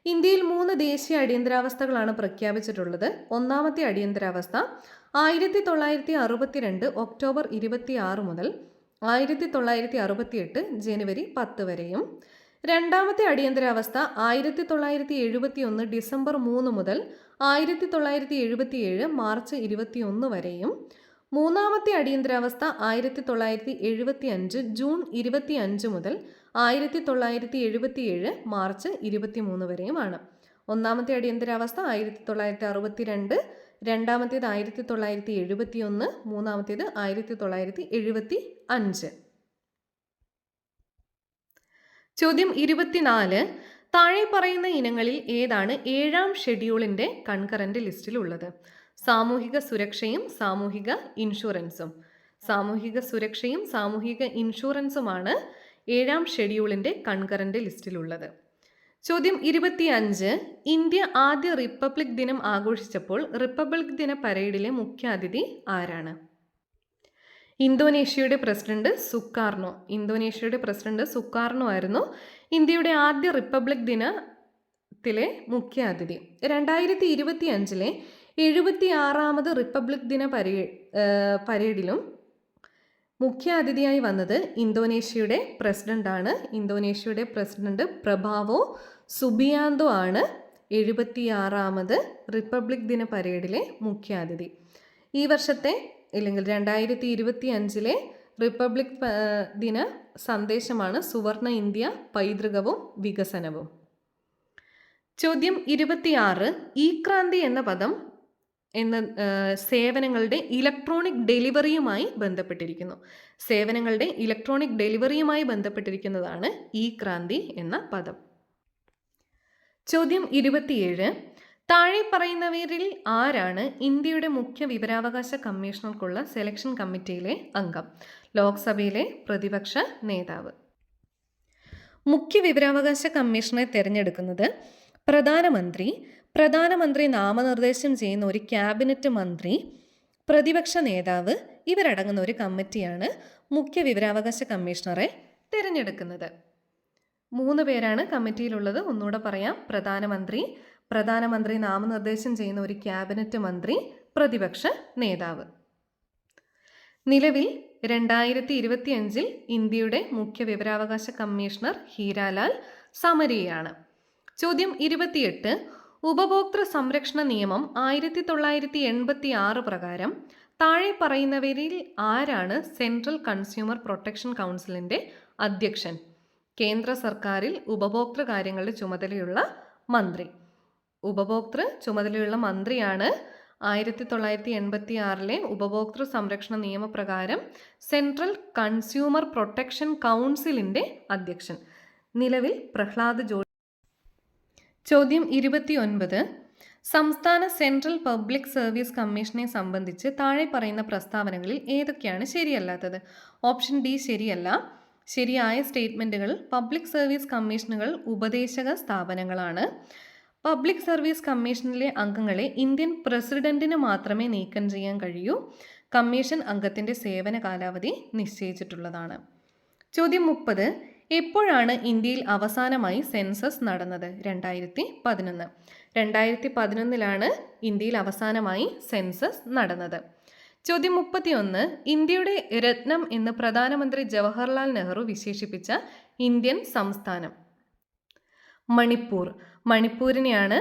ഇന്ത്യയിൽ 3 ദേശീയ അടിയന്തരാവസ്ഥകളാണ് പ്രഖ്യാപിച്ചിട്ടുള്ളത്. ഒന്നാമത്തെ അടിയന്തരാവസ്ഥ 1962 ഒക്ടോബർ 26 മുതൽ 1968 ജനുവരി 10 വരെയും, രണ്ടാമത്തെ അടിയന്തരാവസ്ഥ 1971 ഡിസംബർ 3 മുതൽ 1977 മാർച്ച് 21 വരെയും, മൂന്നാമത്തെ അടിയന്തരാവസ്ഥ 1975 ജൂൺ 25 മുതൽ 1977 മാർച്ച് 23 വരെയുമാണ്. ഒന്നാമത്തെ അടിയന്തരാവസ്ഥ 1962, രണ്ടാമത്തേത് 1971, മൂന്നാമത്തേത് 1975. ചോദ്യം 24. താഴെ പറയുന്ന ഇനങ്ങളിൽ ഏതാണ് 7ാം ഷെഡ്യൂളിൻ്റെ കൺകറന്റ് ലിസ്റ്റിലുള്ളത്? സാമൂഹിക സുരക്ഷയും സാമൂഹിക ഇൻഷുറൻസും. സാമൂഹിക സുരക്ഷയും സാമൂഹിക ഇൻഷുറൻസുമാണ് 7ാം ഷെഡ്യൂളിൻ്റെ കൺകറന്റ് ലിസ്റ്റിലുള്ളത്. ചോദ്യം 25. ഇന്ത്യ ആദ്യ റിപ്പബ്ലിക് ദിനം ആഘോഷിച്ചപ്പോൾ റിപ്പബ്ലിക് ദിന പരേഡിലെ മുഖ്യാതിഥി ആരാണ്? ഇന്തോനേഷ്യയുടെ പ്രസിഡന്റ് സുകാർണോ ആയിരുന്നു ഇന്ത്യയുടെ ആദ്യ റിപ്പബ്ലിക് ദിനത്തിലെ മുഖ്യ അതിഥി. 2025 76ാമത് റിപ്പബ്ലിക് ദിന പരേഡിലും മുഖ്യ അതിഥിയായി വന്നത് ഇന്തോനേഷ്യയുടെ പ്രസിഡന്റാണ്. ഇന്തോനേഷ്യയുടെ പ്രസിഡന്റ് പ്രഭാവോ സുബിയാന്തോ ആണ് 76ാമത് റിപ്പബ്ലിക് ദിന പരേഡിലെ മുഖ്യാതിഥി. ഈ വർഷത്തെ അല്ലെങ്കിൽ 2025 റിപ്പബ്ലിക് ദിന സന്ദേശമാണ് സുവർണ ഇന്ത്യ, പൈതൃകവും വികസനവും. ചോദ്യം 26. ഈ ക്രാന്തി എന്ന പദം സേവനങ്ങളുടെ ഇലക്ട്രോണിക് ഡെലിവറിയുമായി ബന്ധപ്പെട്ടിരിക്കുന്നു. സേവനങ്ങളുടെ ഇലക്ട്രോണിക് ഡെലിവറിയുമായി ബന്ധപ്പെട്ടിരിക്കുന്നതാണ് ഈ ക്രാന്തി എന്ന പദം. ചോദ്യം 27. താഴെ പറയുന്നവരിൽ ആരാണ് ഇന്ത്യയുടെ മുഖ്യ വിവരാവകാശ കമ്മീഷണർക്കുള്ള സെലക്ഷൻ കമ്മിറ്റിയിലെ അംഗം? ലോക്സഭയിലെ പ്രതിപക്ഷ നേതാവ്. മുഖ്യ വിവരാവകാശ കമ്മീഷണറെ തിരഞ്ഞെടുക്കുന്നത് പ്രധാനമന്ത്രി നാമനിർദ്ദേശം ചെയ്യുന്ന ഒരു ക്യാബിനറ്റ് മന്ത്രി, പ്രതിപക്ഷ നേതാവ് ഇവരടങ്ങുന്ന ഒരു കമ്മിറ്റിയാണ് മുഖ്യ വിവരാവകാശ കമ്മീഷണറെ തിരഞ്ഞെടുക്കുന്നത്. 3 പേരാണ് കമ്മിറ്റിയിലുള്ളത്. ഒന്നുകൂടെ പറയാം. പ്രധാനമന്ത്രി നാമനിർദ്ദേശം ചെയ്യുന്ന ഒരു ക്യാബിനറ്റ് മന്ത്രി, പ്രതിപക്ഷ നേതാവ്. നിലവിൽ 2025 ഇന്ത്യയുടെ മുഖ്യ വിവരാവകാശ കമ്മീഷണർ ഹീരാലാൽ സമരിയയാണ്. ചോദ്യം 28. ഉപഭോക്തൃ സംരക്ഷണ നിയമം 1986 പ്രകാരം താഴെ പറയുന്നവരിൽ ആരാണ് സെൻട്രൽ കൺസ്യൂമർ പ്രൊട്ടക്ഷൻ കൗൺസിലിൻ്റെ അധ്യക്ഷൻ? കേന്ദ്ര സർക്കാരിൽ ഉപഭോക്തൃ കാര്യങ്ങളുടെ ചുമതലയുള്ള മന്ത്രി. ഉപഭോക്തൃ ചുമതലയുള്ള മന്ത്രിയാണ് 1986 ഉപഭോക്തൃ സംരക്ഷണ നിയമപ്രകാരം സെൻട്രൽ കൺസ്യൂമർ പ്രൊട്ടക്ഷൻ കൗൺസിലിൻ്റെ അധ്യക്ഷൻ. നിലവിൽ പ്രഹ്ലാദ് ജോഷി. ചോദ്യം 29. സംസ്ഥാന സെൻട്രൽ പബ്ലിക് സർവീസ് കമ്മീഷനെ സംബന്ധിച്ച് താഴെ പറയുന്ന പ്രസ്താവനകളിൽ ഏതൊക്കെയാണ് ശരിയല്ലാത്തത്? ഓപ്ഷൻ ഡി ശരിയല്ല. ശരിയായ സ്റ്റേറ്റ്മെൻറ്റുകൾ: പബ്ലിക് സർവീസ് കമ്മീഷനുകൾ ഉപദേശക സ്ഥാപനങ്ങളാണ്. പബ്ലിക് സർവീസ് കമ്മീഷനിലെ അംഗങ്ങളെ ഇന്ത്യൻ പ്രസിഡന്റിന് മാത്രമേ നീക്കം ചെയ്യാൻ കഴിയൂ. കമ്മീഷൻ അംഗത്തിൻ്റെ സേവന കാലാവധി നിശ്ചയിച്ചിട്ടുള്ളതാണ്. ചോദ്യം 30. എപ്പോഴാണ് ഇന്ത്യയിൽ അവസാനമായി സെൻസസ് നടന്നത്? 2011. 2011 ഇന്ത്യയിൽ അവസാനമായി സെൻസസ് നടന്നത്. ചോദ്യം 31. ഇന്ത്യയുടെ രത്നം എന്ന് പ്രധാനമന്ത്രി ജവഹർലാൽ നെഹ്റു വിശേഷിപ്പിച്ച ഇന്ത്യൻ സംസ്ഥാനം? മണിപ്പൂരിനെയാണ്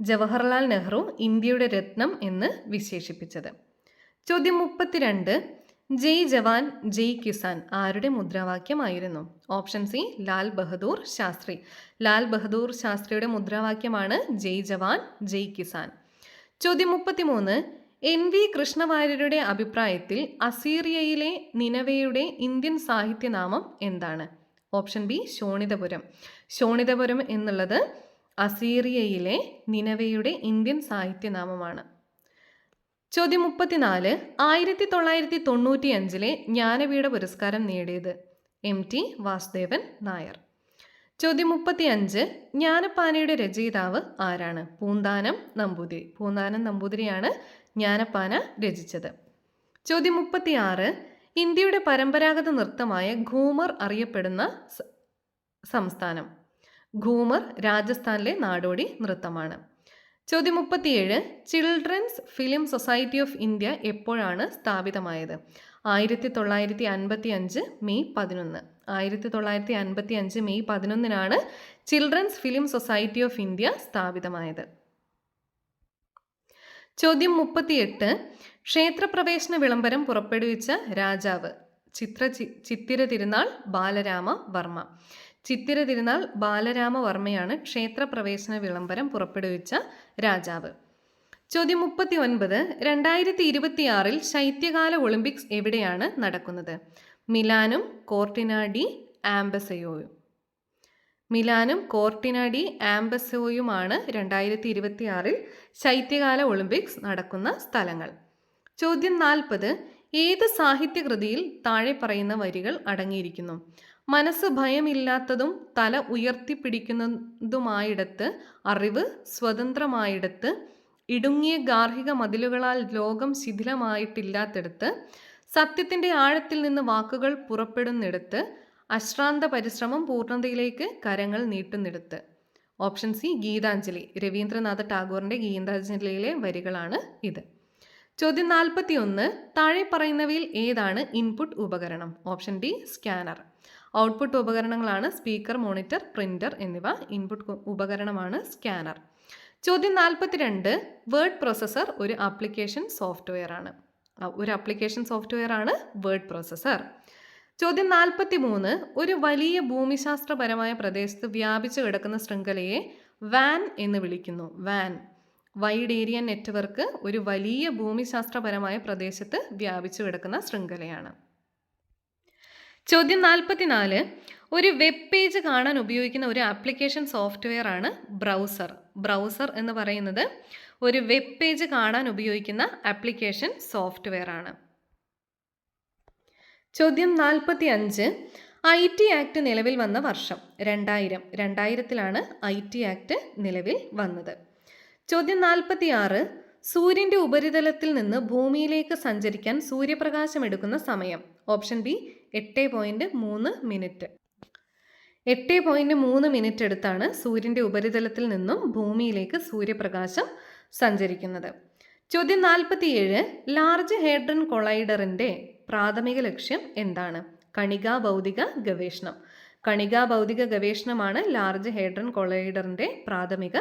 ജവഹർലാൽ നെഹ്റു ഇന്ത്യയുടെ രത്നം എന്ന് വിശേഷിപ്പിച്ചത്. ചോദ്യം 32. ജയ് ജവാൻ ജയ് കിസാൻ ആരുടെ മുദ്രാവാക്യമായിരുന്നു? Option C Lal Bahadur Shastri. ലാൽ ബഹദൂർ ശാസ്ത്രിയുടെ മുദ്രാവാക്യമാണ് ജയ് ജവാൻ ജയ് കിസാൻ. ചോദ്യം 33. NV കൃഷ്ണവാര്യരുടെ അഭിപ്രായത്തിൽ അസീറിയയിലെ നിനവയുടെ ഇന്ത്യൻ സാഹിത്യനാമം എന്താണ്? Option B Sonitapuram. ശോണിതപുരം എന്നുള്ളത് അസീറിയയിലെ നിനവയുടെ ഇന്ത്യൻ സാഹിത്യനാമമാണ്. ചോദ്യം 34. 1995 ജ്ഞാനപീഠ പുരസ്കാരം നേടിയത്? MT വാസുദേവൻ നായർ. ചോദ്യം 35. ജ്ഞാനപ്പാനയുടെ രചയിതാവ് ആരാണ്? പൂന്താനം നമ്പൂതിരിയാണ് ജ്ഞാനപ്പാന രചിച്ചത്. ചോദ്യം 36. ഇന്ത്യയുടെ പരമ്പരാഗത നൃത്തമായ ഘൂമർ അറിയപ്പെടുന്ന സംസ്ഥാനം? ഘൂമർ രാജസ്ഥാനിലെ നാടോടി നൃത്തമാണ്. ചോദ്യം 37. Children's film society of India എപ്പോഴാണ് സ്ഥാപിതമായത്? 1955 May 11. 1955 May 11 children's film society of India സ്ഥാപിതമായത്. ചോദ്യം 38. ക്ഷേത്രപ്രവേശന വിളംബരം പുറപ്പെടുവിച്ച രാജാവ്? ചിത്തിര തിരുനാൾ ബാലരാമവർമ്മ. ചിത്തിര തിരുനാൾ ബാലരാമവർമ്മയാണ് ക്ഷേത്രപ്രവേശന വിളംബരം പുറപ്പെടുവിച്ച രാജാവ്. ചോദ്യം 39. 2026 ശൈത്യകാല ഒളിമ്പിക്സ് എവിടെയാണ് നടക്കുന്നത്? മിലാനും കോർട്ടിന ഡി ആംബസോയുമാണ് 2026 ശൈത്യകാല ഒളിമ്പിക്സ് നടക്കുന്ന സ്ഥലങ്ങൾ. ചോദ്യം 40. ഏത് സാഹിത്യകൃതിയിൽ താഴെ പറയുന്ന വരികൾ അടങ്ങിയിരിക്കുന്നു? മനസ്സ് ഭയമില്ലാത്തതും തല ഉയർത്തിപ്പിടിക്കുന്നതുമായിടത്ത്, അറിവ് സ്വതന്ത്രമായിടത്ത്, ഇടുങ്ങിയ ഗാർഹിക മതിലുകളാൽ ലോകം ശിഥിലമായിട്ടില്ലാത്തിടത്ത്, സത്യത്തിൻ്റെ ആഴത്തിൽ നിന്ന് വാക്കുകൾ പുറപ്പെടുന്നിടത്ത്, അശ്രാന്ത പരിശ്രമം പൂർണ്ണതയിലേക്ക് കരങ്ങൾ നീട്ടുന്നിടത്ത്. Option C Gitanjali. രവീന്ദ്രനാഥ ടാഗോറിൻ്റെ ഗീതാഞ്ജലിയിലെ വരികളാണ് ഇത്. ചോദ്യം 41. താഴെ പറയുന്നവയിൽ ഏതാണ് ഇൻപുട്ട് ഉപകരണം? Option D scanner. ഔട്ട്പുട്ട് ഉപകരണങ്ങളാണ് സ്പീക്കർ, മോണിറ്റർ, പ്രിന്റർ എന്നിവ. ഇൻപുട്ട് ഉപകരണമാണ് സ്കാനർ. ചോദ്യം 42. വേർഡ് പ്രോസസ്സർ ഒരു ആപ്ലിക്കേഷൻ സോഫ്റ്റ്വെയർ ആണ്. ഒരു ആപ്ലിക്കേഷൻ സോഫ്റ്റ്വെയർ ആണ് വേർഡ് പ്രോസസ്സർ. ചോദ്യം 43. ഒരു വലിയ ഭൂമിശാസ്ത്രപരമായ പ്രദേശത്ത് വ്യാപിച്ചു കിടക്കുന്ന ശൃംഖലയെ വാൻ എന്ന് വിളിക്കുന്നു. വാൻ, വൈഡ് ഏരിയ നെറ്റ്വർക്ക്, ഒരു വലിയ ഭൂമിശാസ്ത്രപരമായ പ്രദേശത്ത് വ്യാപിച്ചു കിടക്കുന്ന ശൃംഖലയാണ്. ചോദ്യം 44. ഒരു വെബ് പേജ് കാണാൻ ഉപയോഗിക്കുന്ന ഒരു ആപ്ലിക്കേഷൻ സോഫ്റ്റ്വെയർ ആണ് ബ്രൗസർ. ബ്രൗസർ എന്ന് പറയുന്നത് ഒരു വെബ് പേജ് കാണാൻ ഉപയോഗിക്കുന്ന ആപ്ലിക്കേഷൻ സോഫ്റ്റ്വെയർ ആണ്. ചോദ്യം 45. IT ആക്ട് നിലവിൽ വന്ന വർഷം 2000. 2000-ലാണ് IT ആക്ട് നിലവിൽ വന്നത്. ചോദ്യം 46. സൂര്യൻ്റെ ഉപരിതലത്തിൽ നിന്ന് ഭൂമിയിലേക്ക് സഞ്ചരിക്കാൻ സൂര്യപ്രകാശം എടുക്കുന്ന സമയം. Option B 8.3 minute. 8.3 മിനിറ്റ് എടുത്താണ് സൂര്യൻ്റെ ഉപരിതലത്തിൽ നിന്നും ഭൂമിയിലേക്ക് സൂര്യപ്രകാശം സഞ്ചരിക്കുന്നത്. ചോദ്യം 47. ലാർജ് ഹേഡ്രൺ കൊളൈഡറിൻ്റെ പ്രാഥമിക ലക്ഷ്യം എന്താണ്? കണികാ ഭൗതിക ഗവേഷണം. കണികാ ഭൗതിക ഗവേഷണമാണ് ലാർജ് ഹേഡ്രൺ കൊളൈഡറിൻ്റെ പ്രാഥമിക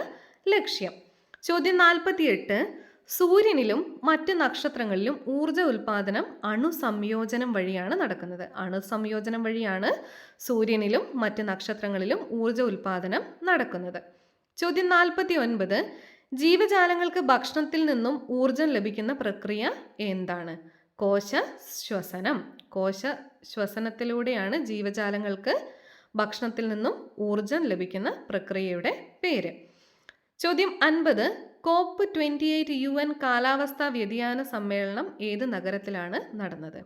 ലക്ഷ്യം. ചോദ്യം 48. സൂര്യനിലും മറ്റ് നക്ഷത്രങ്ങളിലും ഊർജ ഉൽപാദനം അണുസംയോജനം വഴിയാണ് നടക്കുന്നത്. അണുസംയോജനം വഴിയാണ് സൂര്യനിലും മറ്റ് നക്ഷത്രങ്ങളിലും ഊർജ ഉൽപാദനം നടക്കുന്നത്. ചോദ്യം 49. ജീവജാലങ്ങൾക്ക് ഭക്ഷണത്തിൽ നിന്നും ഊർജം ലഭിക്കുന്ന പ്രക്രിയ എന്താണ്? കോശ ശ്വസനം. കോശ ശ്വസനത്തിലൂടെയാണ് ജീവജാലങ്ങൾക്ക് ഭക്ഷണത്തിൽ നിന്നും ഊർജം ലഭിക്കുന്ന പ്രക്രിയയുടെ പേര്. ചോദ്യം 50. COP28 UN കാലാവസ്ഥാ വ്യതിയാന സമ്മേളനം ഏത് നഗരത്തിലാണ് നടന്നത്?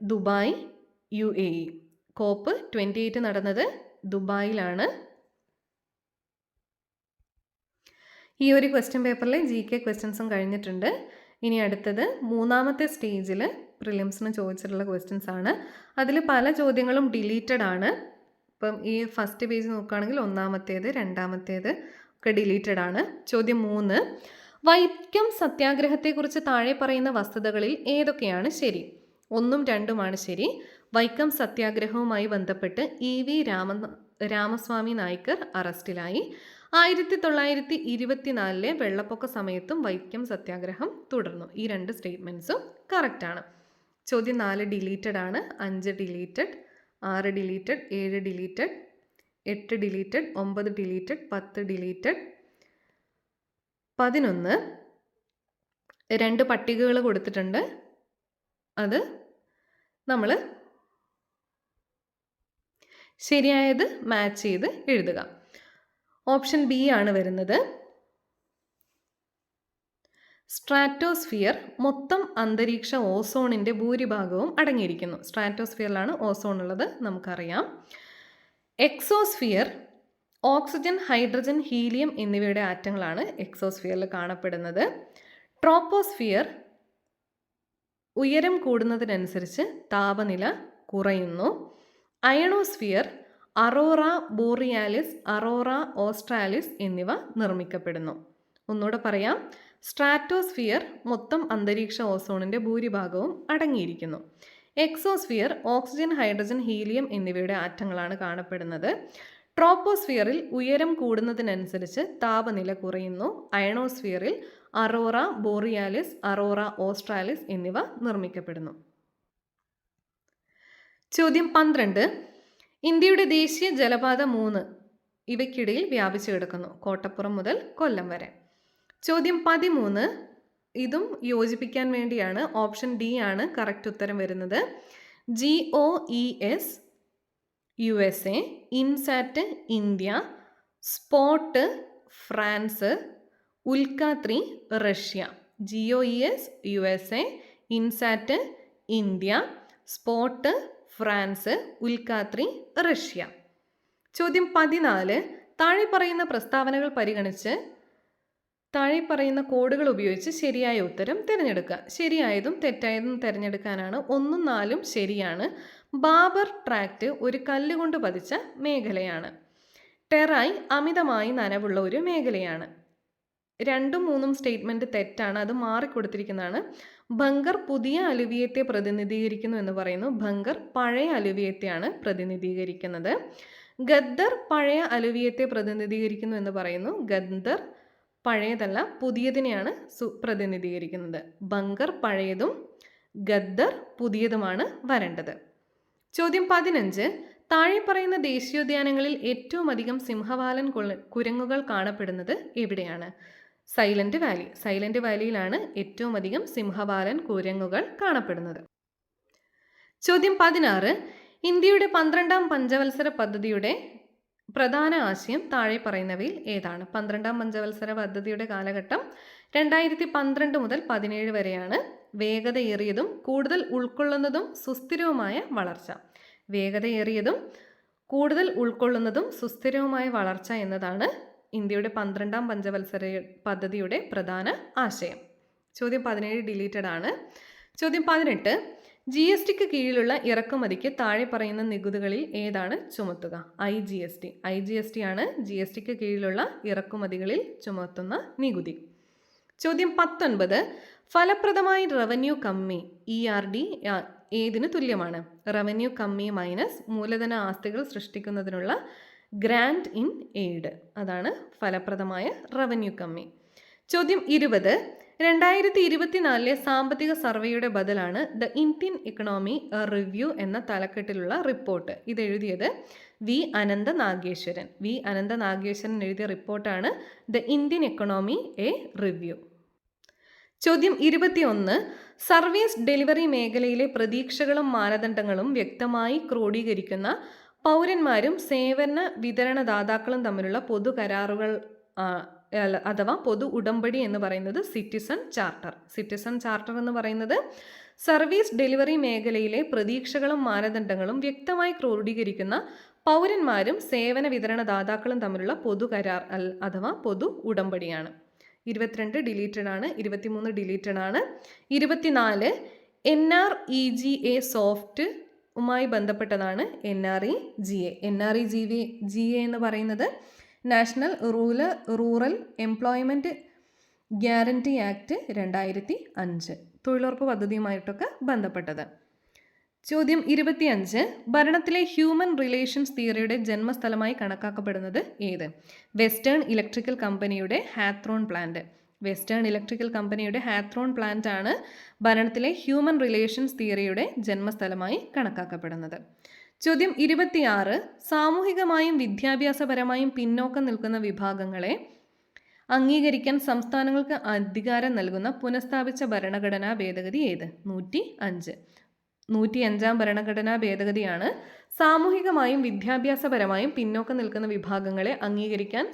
Dubai, UAE. COP28 നടന്നത് ദുബായിലാണ്. ഈ ഒരു ക്വസ്റ്റ്യൻ പേപ്പറിലെ GK ക്വസ്റ്റ്യൻസും കഴിഞ്ഞിട്ടുണ്ട്. ഇനി അടുത്തത് മൂന്നാമത്തെ സ്റ്റേജിൽ പ്രിലിംസിന് ചോദിച്ചിട്ടുള്ള ക്വസ്റ്റ്യൻസ് ആണ്. അതിൽ പല ചോദ്യങ്ങളും ഡിലീറ്റഡ് ആണ്. ഇപ്പം ഈ ഫസ്റ്റ് പേജ് നോക്കുകയാണെങ്കിൽ ഒന്നാമത്തേത്, രണ്ടാമത്തേത് ഒക്കെ ഡിലീറ്റഡ് ആണ്. ചോദ്യം 3. വൈക്കം സത്യാഗ്രഹത്തെക്കുറിച്ച് താഴെ പറയുന്ന വസ്തുതകളിൽ ഏതൊക്കെയാണ് ശരി? 1ഉം 2ഉമാണ് ശരി. വൈക്കം സത്യാഗ്രഹവുമായി ബന്ധപ്പെട്ട് EV രാമസ്വാമി നായ്ക്കർ അറസ്റ്റിലായി. 1924 വെള്ളപ്പൊക്ക സമയത്തും വൈക്കം സത്യാഗ്രഹം തുടർന്നു. ഈ 2 സ്റ്റേറ്റ്മെൻറ്റ്സും കറക്റ്റാണ്. ചോദ്യം 4 ഡിലീറ്റഡ് ആണ്. 5 deleted, 6 deleted, 7 deleted, 8 deleted, 9 deleted, 10 deleted, 11. 2 പട്ടികകൾ കൊടുത്തിട്ടുണ്ട്. അത് നമ്മൾ ശരിയായത് മാച്ച് ചെയ്ത് എഴുതുക. ഓപ്ഷൻ ബി ആണ് വരുന്നത്. സ്ട്രാറ്റോസ്ഫിയർ മൊത്തം അന്തരീക്ഷ ഓസോണിൻ്റെ ഭൂരിഭാഗവും അടങ്ങിയിരിക്കുന്നു. സ്ട്രാറ്റോസ്ഫിയറിലാണ് ഓസോൺ ഉള്ളത്, നമുക്കറിയാം. എക്സോസ്ഫിയർ ഓക്സിജൻ, ഹൈഡ്രജൻ, ഹീലിയം എന്നിവയുടെ ആറ്റങ്ങളാണ് എക്സോസ്ഫിയറിൽ കാണപ്പെടുന്നത്. ട്രോപ്പോസ്ഫിയർ ഉയരം കൂടുന്നതിനനുസരിച്ച് താപനില കുറയുന്നു. Ionosphere Arora borealis, Arora australis എന്നിവ നിർമ്മിക്കപ്പെടുന്നു. ഒന്നുകൂടെ പറയാം. സ്ട്രാറ്റോസ്ഫിയർ മൊത്തം അന്തരീക്ഷ ഓസോണിൻ്റെ ഭൂരിഭാഗവും അടങ്ങിയിരിക്കുന്നു. എക്സോസ്ഫിയർ ഓക്സിജൻ, ഹൈഡ്രജൻ, ഹീലിയം എന്നിവയുടെ ആറ്റങ്ങളാണ് കാണപ്പെടുന്നത്. ട്രോപ്പോസ്ഫിയറിൽ ഉയരം കൂടുന്നതിനനുസരിച്ച് താപനില കുറയുന്നു. അയണോസ്ഫിയറിൽ അറോറ ബോറിയാലിസ്, അറോറ ഓസ്ട്രാലിസ് എന്നിവ നിർമ്മിക്കപ്പെടുന്നു. ചോദ്യം 12. ഇന്ത്യയുടെ ദേശീയ ജലപാത 3 ഇവയ്ക്കിടയിൽ വ്യാപിച്ചു കിടക്കുന്നു. കോട്ടപ്പുറം മുതൽ കൊല്ലം വരെ. ചോദ്യം 13. ഇതും യോജിപ്പിക്കാൻ വേണ്ടിയാണ്. ഓപ്ഷൻ ഡി ആണ് കറക്റ്റ് ഉത്തരം വരുന്നത്. GOES USA, INSAT India, SPOT France, ഉൽക്ക-3 Russia. GOES USA, INSAT India, SPOT France, ഉൽക്ക-3 റഷ്യ. ചോദ്യം 14. താഴെ പറയുന്ന പ്രസ്താവനകൾ പരിഗണിച്ച് താഴെ പറയുന്ന കോഡുകൾ ഉപയോഗിച്ച് ശരിയായ ഉത്തരം തിരഞ്ഞെടുക്കുക. ശരിയായതും തെറ്റായതും തിരഞ്ഞെടുക്കാനാണ്. 1ഉം 4ഉം ശരിയാണ്. ബാബർ ട്രാക്റ്റ് ഒരു കല്ലുകൊണ്ട് പതിച്ച മേഖലയാണ്. ടെറായ് അമിതമായി നനവുള്ള ഒരു മേഖലയാണ്. 2ഉം 3ഉം സ്റ്റേറ്റ്മെൻറ്റ് തെറ്റാണ്, അത് മാറിക്കൊടുത്തിരിക്കുന്നതാണ്. ഭംഗർ പുതിയ അലുവിയത്തെ പ്രതിനിധീകരിക്കുന്നു എന്ന് പറയുന്നു. ഭംഗർ പഴയ അലുവിയത്തെയാണ് പ്രതിനിധീകരിക്കുന്നത്. ഗദ്ദർ പഴയ അലുവിയത്തെ പ്രതിനിധീകരിക്കുന്നു എന്ന് പറയുന്നു. ഗദ്ദർ പഴയതല്ല, പുതിയതിനെയാണ് പ്രതിനിധീകരിക്കുന്നത്. ഭംഗർ പഴയതും ഗദ്ദർ പുതിയതുമാണ് വരേണ്ടത്. ചോദ്യം 15. താഴെ പറയുന്ന ദേശീയോദ്യാനങ്ങളിൽ ഏറ്റവും അധികം സിംഹവാലൻ കുരങ്ങുകൾ കാണപ്പെടുന്നത് എവിടെയാണ്? Silent Valley. സൈലന്റ് വാലിയിലാണ് ഏറ്റവും അധികം സിംഹവാലൻ കുരങ്ങുകൾ കാണപ്പെടുന്നത്. ചോദ്യം 16. ഇന്ത്യയുടെ 12ാം പഞ്ചവത്സര പദ്ധതിയുടെ പ്രധാന ആശയം താഴെ പറയുന്നവയിൽ ഏതാണ്? 12ാം പഞ്ചവത്സര പദ്ധതിയുടെ കാലഘട്ടം 2012 മുതൽ 17 വരെയാണ്. വേഗതയേറിയതും കൂടുതൽ ഉൾക്കൊള്ളുന്നതും സുസ്ഥിരവുമായ വളർച്ച. വേഗതയേറിയതും കൂടുതൽ ഉൾക്കൊള്ളുന്നതും സുസ്ഥിരവുമായ വളർച്ച എന്നതാണ് ഇന്ത്യയുടെ 12ാം പഞ്ചവത്സര പദ്ധതിയുടെ പ്രധാന ആശയം. ചോദ്യം 17 ഡിലീറ്റഡ് ആണ്. ചോദ്യം 18. GSTക്ക് കീഴിലുള്ള ഇറക്കുമതിക്ക് താഴെ പറയുന്ന നികുതികളിൽ ഏതാണ് ചുമത്തുക? IGST. IGST ആണ് GSTക്ക് കീഴിലുള്ള ഇറക്കുമതികളിൽ ചുമത്തുന്ന നികുതി. ചോദ്യം 19. ഫലപ്രദമായി റവന്യൂ കമ്മി ERD ഏതിന് തുല്യമാണ്? റവന്യൂ കമ്മി മൈനസ് മൂലധന ആസ്തികൾ സൃഷ്ടിക്കുന്നതിനുള്ള ഗ്രാൻഡ് ഇൻ എയ്ഡ്. അതാണ് ഫലപ്രദമായ റവന്യൂ കമ്മി. ചോദ്യം 20. 2024 സാമ്പത്തിക സർവേയുടെ ബദലാണ് ദ ഇന്ത്യൻ ഇക്കണോമി റിവ്യൂ എന്ന തലക്കെട്ടിലുള്ള റിപ്പോർട്ട്. ഇതെഴുതിയത് വി അനന്ത നാഗേശ്വരൻ. വി അനന്ത നാഗേശ്വരൻ എഴുതിയ റിപ്പോർട്ടാണ് the Indian economy A review. ചോദ്യം 21. സർവീസ് ഡെലിവറി മേഖലയിലെ പ്രതീക്ഷകളും മാനദണ്ഡങ്ങളും വ്യക്തമായി ക്രോഡീകരിക്കുന്ന പൗരന്മാരും സേവന വിതരണദാതാക്കളും തമ്മിലുള്ള പൊതു കരാറുകൾ അഥവാ പൊതു ഉടമ്പടി എന്ന് പറയുന്നത് സിറ്റിസൺ ചാർട്ടർ. സിറ്റിസൺ ചാർട്ടർ എന്ന് പറയുന്നത് സർവീസ് ഡെലിവറി മേഖലയിലെ പ്രതീക്ഷകളും മാനദണ്ഡങ്ങളും വ്യക്തമായി ക്രോഡീകരിക്കുന്ന പൗരന്മാരും സേവന വിതരണദാതാക്കളും തമ്മിലുള്ള പൊതു കരാർ അഥവാ പൊതു ഉടമ്പടിയാണ്. 22 ഡിലീറ്റഡ് ആണ്. 23 ഡിലീറ്റഡ് ആണ്. 24. NREGA സോഫ്റ്റ് ുമായി ബന്ധപ്പെട്ടതാണ് NREGA. NREGA എന്ന് പറയുന്നത് national rural employment guarantee act 2005 തൊഴിലുറപ്പ് പദ്ധതിയുമായിട്ടൊക്കെ ബന്ധപ്പെട്ടത്. ചോദ്യം 25. ഭരണത്തിലെ ഹ്യൂമൻ റിലേഷൻസ് തിയറിയുടെ ജന്മസ്ഥലമായി കണക്കാക്കപ്പെടുന്നത് ഏത്? വെസ്റ്റേൺ ഇലക്ട്രിക്കൽ കമ്പനിയുടെ ഹാത്രോൺ പ്ലാന്റ്. വെസ്റ്റേൺ ഇലക്ട്രിക്കൽ കമ്പനിയുടെ ഹാത്രോൺ പ്ലാന്റ് ആണ് ഭരണത്തിലെ ഹ്യൂമൻ റിലേഷൻസ് തിയറിയുടെ ജന്മസ്ഥലമായി കണക്കാക്കപ്പെടുന്നത്. ചോദ്യം 26. സാമൂഹികമായും വിദ്യാഭ്യാസപരമായും പിന്നോക്കം നിൽക്കുന്ന വിഭാഗങ്ങളെ അംഗീകരിക്കാൻ സംസ്ഥാനങ്ങൾക്ക് അധികാരം നൽകുന്ന പുനഃസ്ഥാപിച്ച ഭരണഘടനാ ഭേദഗതി ഏത്? 105ാം ഭരണഘടനാ ഭേദഗതിയാണ് സാമൂഹികമായും വിദ്യാഭ്യാസപരമായും പിന്നോക്കം നിൽക്കുന്ന വിഭാഗങ്ങളെ അംഗീകരിക്കാൻ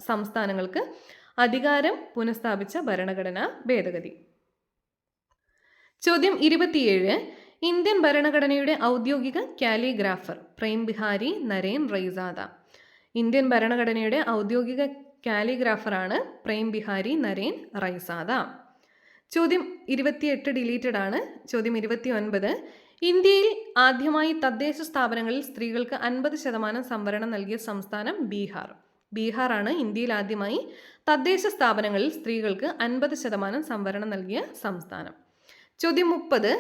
സംസ്ഥാനങ്ങൾക്ക് അധികാരം പുനഃസ്ഥാപിച്ച ഭരണഘടനാ ഭേദഗതി. ചോദ്യം 27. ഇന്ത്യൻ ഭരണഘടനയുടെ ഔദ്യോഗിക കാലിഗ്രാഫർ പ്രേം ബിഹാരി നരേൻ റൈസാദ. ഇന്ത്യൻ ഭരണഘടനയുടെ ഔദ്യോഗിക കാലിഗ്രാഫറാണ് പ്രേം ബിഹാരി നരേൻ റൈസാദ. ചോദ്യം 28 ഡിലീറ്റഡ് ആണ്. ചോദ്യം 29. ഇന്ത്യയിൽ ആദ്യമായി തദ്ദേശ സ്ഥാപനങ്ങളിൽ സ്ത്രീകൾക്ക് 50% സംവരണം നൽകിയ സംസ്ഥാനം ബീഹാർ. ബീഹാറാണ് ഇന്ത്യയിൽ ആദ്യമായി തദ്ദേശ സ്ഥാപനങ്ങളിൽ സ്ത്രീകൾക്ക് 50% സംവരണം നൽകിയ സംസ്ഥാനം. ചോദ്യം 30.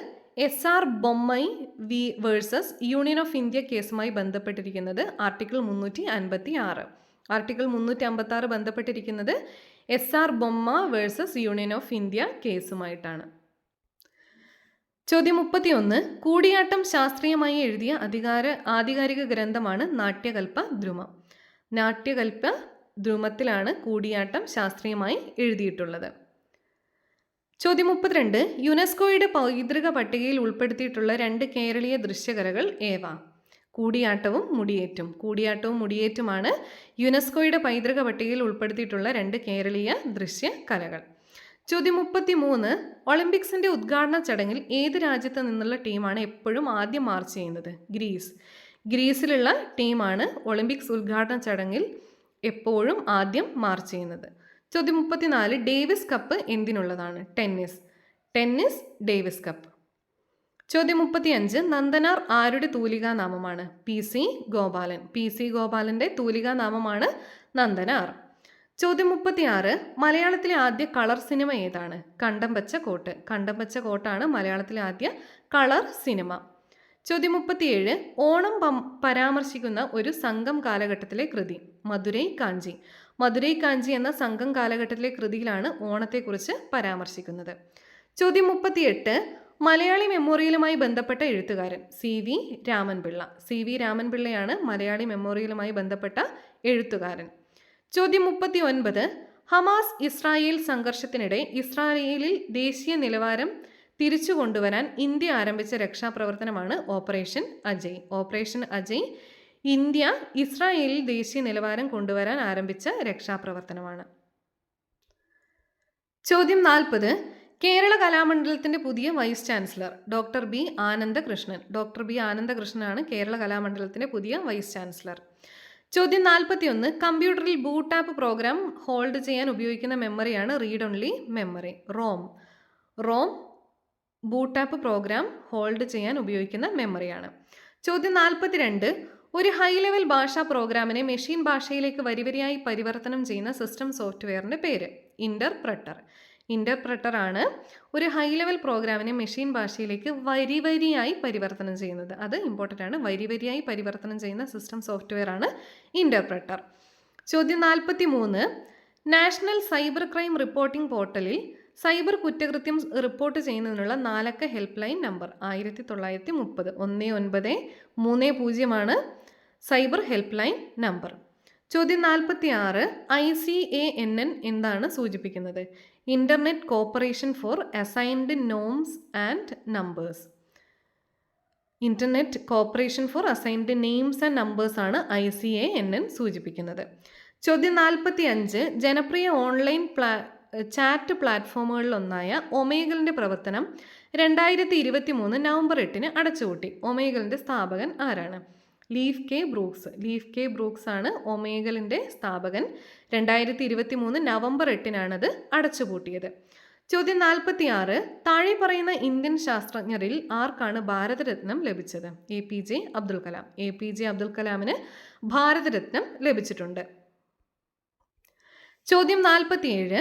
SR Bommai V versus union of India കേസുമായി ബന്ധപ്പെട്ടിരിക്കുന്നത് ആർട്ടിക്കിൾ 356. ആർട്ടിക്കിൾ 356 ബന്ധപ്പെട്ടിരിക്കുന്നത് SR Bommai versus union of India കേസുമായിട്ടാണ്. ചോദ്യം 31. കൂടിയാട്ടം ശാസ്ത്രീയമായി എഴുതിയ ആധികാരിക ഗ്രന്ഥമാണ് നാട്യകൽപ്പ ദ്രുമം. നാട്യകൽപ്പ ദ്രുമത്തിലാണ് കൂടിയാട്ടം ശാസ്ത്രീയമായി എഴുതിയിട്ടുള്ളത്. ചോദ്യം 32. യുനെസ്കോയുടെ പൈതൃക പട്ടികയിൽ ഉൾപ്പെടുത്തിയിട്ടുള്ള 2 കേരളീയ ദൃശ്യകലകൾ ഏവ? കൂടിയാട്ടവും മുടിയേറ്റും. കൂടിയാട്ടവും മുടിയേറ്റുമാണ് യുനെസ്കോയുടെ പൈതൃക പട്ടികയിൽ ഉൾപ്പെടുത്തിയിട്ടുള്ള 2 കേരളീയ ദൃശ്യകലകൾ. ചോദ്യം 33. ഒളിമ്പിക്സിന്റെ ഉദ്ഘാടന ചടങ്ങിൽ ഏത് രാജ്യത്ത് നിന്നുള്ള ടീമാണ് എപ്പോഴും ആദ്യം മാർച്ച് ചെയ്യുന്നത്? ഗ്രീസ്. ഗ്രീസിലുള്ള ടീമാണ് ഒളിമ്പിക്സ് ഉദ്ഘാടന ചടങ്ങിൽ എപ്പോഴും ആദ്യം മാർച്ച് ചെയ്യുന്നത്. ചോദ്യം 34. ഡേവിസ് കപ്പ് എന്തിനുള്ളതാണ്? Tennis Davis Cup. ചോദ്യം 35. നന്ദനാർ ആരുടെ തൂലികാ നാമമാണ്? PC ഗോപാലൻ. PC ഗോപാലൻ്റെ തൂലികാ നാമമാണ് നന്ദനാർ. ചോദ്യം 36. മലയാളത്തിലെ ആദ്യ കളർ സിനിമ ഏതാണ്? കണ്ടം പച്ച കോട്ട്. കണ്ടം പച്ച കോട്ടാണ് മലയാളത്തിലെ ആദ്യ കളർ സിനിമ. ചോദ്യം 37. ഓണം പരാമർശിക്കുന്ന ഒരു സംഘം കാലഘട്ടത്തിലെ കൃതി. മധുരൈ കാഞ്ചി. മധുരൈ കാഞ്ചി എന്ന സംഘം കാലഘട്ടത്തിലെ കൃതിയിലാണ് ഓണത്തെക്കുറിച്ച് പരാമർശിക്കുന്നത്. ചോദ്യം 38. മലയാളി മെമ്മോറിയലുമായി ബന്ധപ്പെട്ട എഴുത്തുകാരൻ. CV രാമൻപിള്ള. CV രാമൻപിള്ളയാണ് മലയാളി മെമ്മോറിയലുമായി ബന്ധപ്പെട്ട എഴുത്തുകാരൻ. ചോദ്യം 39. ഹമാസ് ഇസ്രായേൽ സംഘർഷത്തിനിടെ ഇസ്രായേലിൽ ദേശീയ നിലവാരം തിരിച്ചു കൊണ്ടുവരാൻ ഇന്ത്യ ആരംഭിച്ച രക്ഷാപ്രവർത്തനമാണ് operation Ajay. Operation Ajay India ഇസ്രായേലിൽ ദേശീയ നിലവാരം കൊണ്ടുവരാൻ ആരംഭിച്ച രക്ഷാപ്രവർത്തനമാണ്. ചോദ്യം 40. കേരള കലാമണ്ഡലത്തിന്റെ പുതിയ vice chancellor. Doctor B Anandakrishnan. Doctor B ആനന്ദകൃഷ്ണനാണ് കേരള കലാമണ്ഡലത്തിന്റെ പുതിയ വൈസ് ചാൻസലർ. ചോദ്യം 41. കമ്പ്യൂട്ടറിൽ ബൂട്ട് ആപ്പ് പ്രോഗ്രാം ഹോൾഡ് ചെയ്യാൻ ഉപയോഗിക്കുന്ന മെമ്മറിയാണ് read only memory. ROM boot up program hold ചെയ്യാൻ ഉപയോഗിക്കുന്ന മെമ്മറിയാണ്. ചോദ്യം 42. ഒരു ഹൈ ലെവൽ ഭാഷാ പ്രോഗ്രാമിനെ മെഷീൻ ഭാഷയിലേക്ക് വരിവരിയായി പരിവർത്തനം ചെയ്യുന്ന സിസ്റ്റം സോഫ്റ്റ്വെയറിൻ്റെ പേര്. ഇന്റർപ്രട്ടർ ആണ് ഒരു ഹൈ ലെവൽ പ്രോഗ്രാമിനെ മെഷീൻ ഭാഷയിലേക്ക് വരിവരിയായി പരിവർത്തനം ചെയ്യുന്നത്. അത് ഇമ്പോർട്ടൻ്റ് ആണ്. വരിവരിയായി പരിവർത്തനം ചെയ്യുന്ന സിസ്റ്റം സോഫ്റ്റ്വെയർ ആണ് ഇന്റർപ്രട്ടർ. ചോദ്യം 43. നാഷണൽ സൈബർ ക്രൈം റിപ്പോർട്ടിംഗ് പോർട്ടലിൽ സൈബർ കുറ്റകൃത്യം റിപ്പോർട്ട് ചെയ്യുന്നതിനുള്ള 4 അക്ക help line number. 1930 1930 cyber help line number. ചോദ്യം 46. ICANN എന്താണ് സൂചിപ്പിക്കുന്നത്? Internet corporation four assigned norms and numbers. Internet corporation four assigned names and numbers ആണ് ICANN സൂചിപ്പിക്കുന്നത്. ചോദ്യം 45. ജനപ്രിയ ഓൺലൈൻ ചാറ്റ് പ്ലാറ്റ്ഫോമുകളിലൊന്നായ ഒമേഗലിൻ്റെ പ്രവർത്തനം 2023 നവംബർ 8 അടച്ചുപൂട്ടി. ഒമേഗലിൻ്റെ സ്ഥാപകൻ ആരാണ്? ലീഫ് കെ ബ്രൂക്സ് ആണ് ഒമേഗലിൻ്റെ സ്ഥാപകൻ. 2023 നവംബർ 8 അത് അടച്ചുപൂട്ടിയത്. ചോദ്യം 46. താഴെ പറയുന്ന ഇന്ത്യൻ ശാസ്ത്രജ്ഞരിൽ ആർക്കാണ് ഭാരതരത്നം ലഭിച്ചത്? APJ അബ്ദുൽ കലാം. APJ അബ്ദുൽ കലാമിന് ഭാരതരത്നം ലഭിച്ചിട്ടുണ്ട്. ചോദ്യം 47.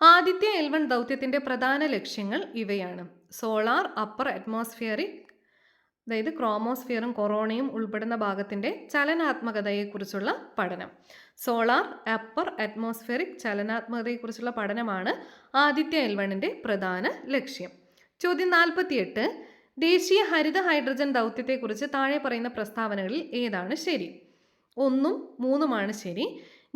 ആദിത്യ L1 ദൗത്യത്തിൻ്റെ പ്രധാന ലക്ഷ്യങ്ങൾ ഇവയാണ്. സോളാർ അപ്പർ അറ്റ്മോസ്ഫിയറിക്, അതായത് ക്രോമോസ്ഫിയറും കൊറോണയും ഉൾപ്പെടുന്ന ഭാഗത്തിൻ്റെ ചലനാത്മകതയെക്കുറിച്ചുള്ള പഠനം. സോളാർ അപ്പർ അറ്റ്മോസ്ഫിയറിക് ചലനാത്മകതയെക്കുറിച്ചുള്ള പഠനമാണ് ആദിത്യ L1ൻ്റെ പ്രധാന ലക്ഷ്യം. ചോദ്യം 48. ദേശീയ ഹരിത ഹൈഡ്രജൻ ദൗത്യത്തെക്കുറിച്ച് താഴെ പറയുന്ന പ്രസ്താവനകളിൽ ഏതാണ് ശരി? 1ഉം 3ഉമാണ് ശരി.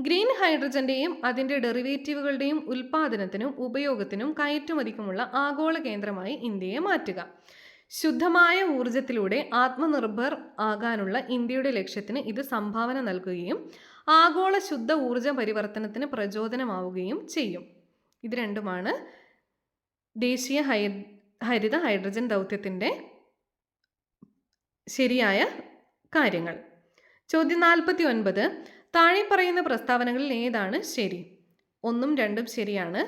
ഗ്രീൻ ഹൈഡ്രജന്റെയും അതിൻ്റെ ഡെറിവേറ്റീവുകളുടെയും ഉൽപ്പാദനത്തിനും ഉപയോഗത്തിനും കയറ്റുമതിക്കുമുള്ള ആഗോള കേന്ദ്രമായി ഇന്ത്യയെ മാറ്റുക. ശുദ്ധമായ ഊർജത്തിലൂടെ ആത്മനിർഭർ ആകാനുള്ള ഇന്ത്യയുടെ ലക്ഷ്യത്തിന് ഇത് സംഭാവന നൽകുകയും ആഗോള ശുദ്ധ ഊർജ പരിവർത്തനത്തിന് പ്രചോദനമാവുകയും ചെയ്യും. ഇത് രണ്ടുമാണ് ദേശീയ ഹരിത ഹൈഡ്രജൻ ദൗത്യത്തിൻ്റെ ശരിയായ കാര്യങ്ങൾ. ചോദ്യം 49. താഴെ പറയുന്ന പ്രസ്താവനകളിൽ ഏതാണ് ശരി? 1ഉം 2ഉം ശരിയാണ്.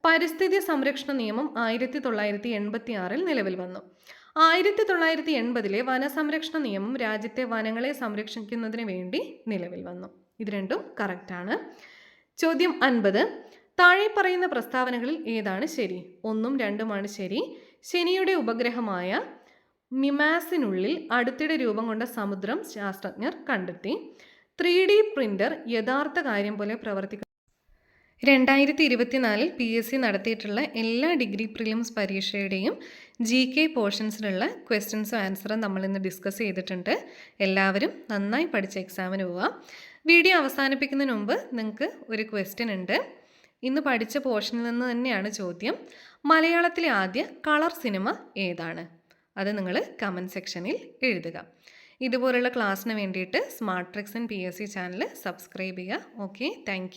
പരിസ്ഥിതി സംരക്ഷണ നിയമം 1986 നിലവിൽ വന്നു. 1980 വനസംരക്ഷണ നിയമം രാജ്യത്തെ വനങ്ങളെ സംരക്ഷിക്കുന്നതിന് വേണ്ടി നിലവിൽ വന്നു. ഇത് രണ്ടും കറക്റ്റാണ്. ചോദ്യം 50. താഴെ പറയുന്ന പ്രസ്താവനകളിൽ ഏതാണ് ശരി? 1ഉം 2ഉമാണ് ശരി. ശനിയുടെ ഉപഗ്രഹമായ മിമാസിനുള്ളിൽ അടുത്തിടെ രൂപം കൊണ്ട സമുദ്രം ശാസ്ത്രജ്ഞർ കണ്ടെത്തി. 3D പ്രിന്റർ യഥാർത്ഥ കാര്യം പോലെ പ്രവർത്തിക്കുന്നു. 2024 PSC നടത്തിയിട്ടുള്ള എല്ലാ ഡിഗ്രി പ്രിലിംസ് പരീക്ഷയുടെയും GK പോർഷൻസിലുള്ള ക്വസ്റ്റ്യൻസും ആൻസറും നമ്മളിന്ന് ഡിസ്കസ് ചെയ്തിട്ടുണ്ട്. എല്ലാവരും നന്നായി പഠിച്ച് എക്സാമിന് പോവുക. വീഡിയോ അവസാനിപ്പിക്കുന്നതിന് മുമ്പ് നിങ്ങൾക്ക് ഒരു ക്വസ്റ്റ്യൻ ഉണ്ട്. ഇന്ന് പഠിച്ച പോർഷനിൽ നിന്ന് തന്നെയാണ് ചോദ്യം. മലയാളത്തിലെ ആദ്യ കളർ സിനിമ ഏതാണ്? അത് നിങ്ങൾ കമൻറ്റ് സെക്ഷനിൽ എഴുതുക. ഇതുപോലുള്ള ക്ലാസ്സിന് വേണ്ടിയിട്ട് smart tricks and PSC channel subscribe ചെയ്യുക. Okay, thank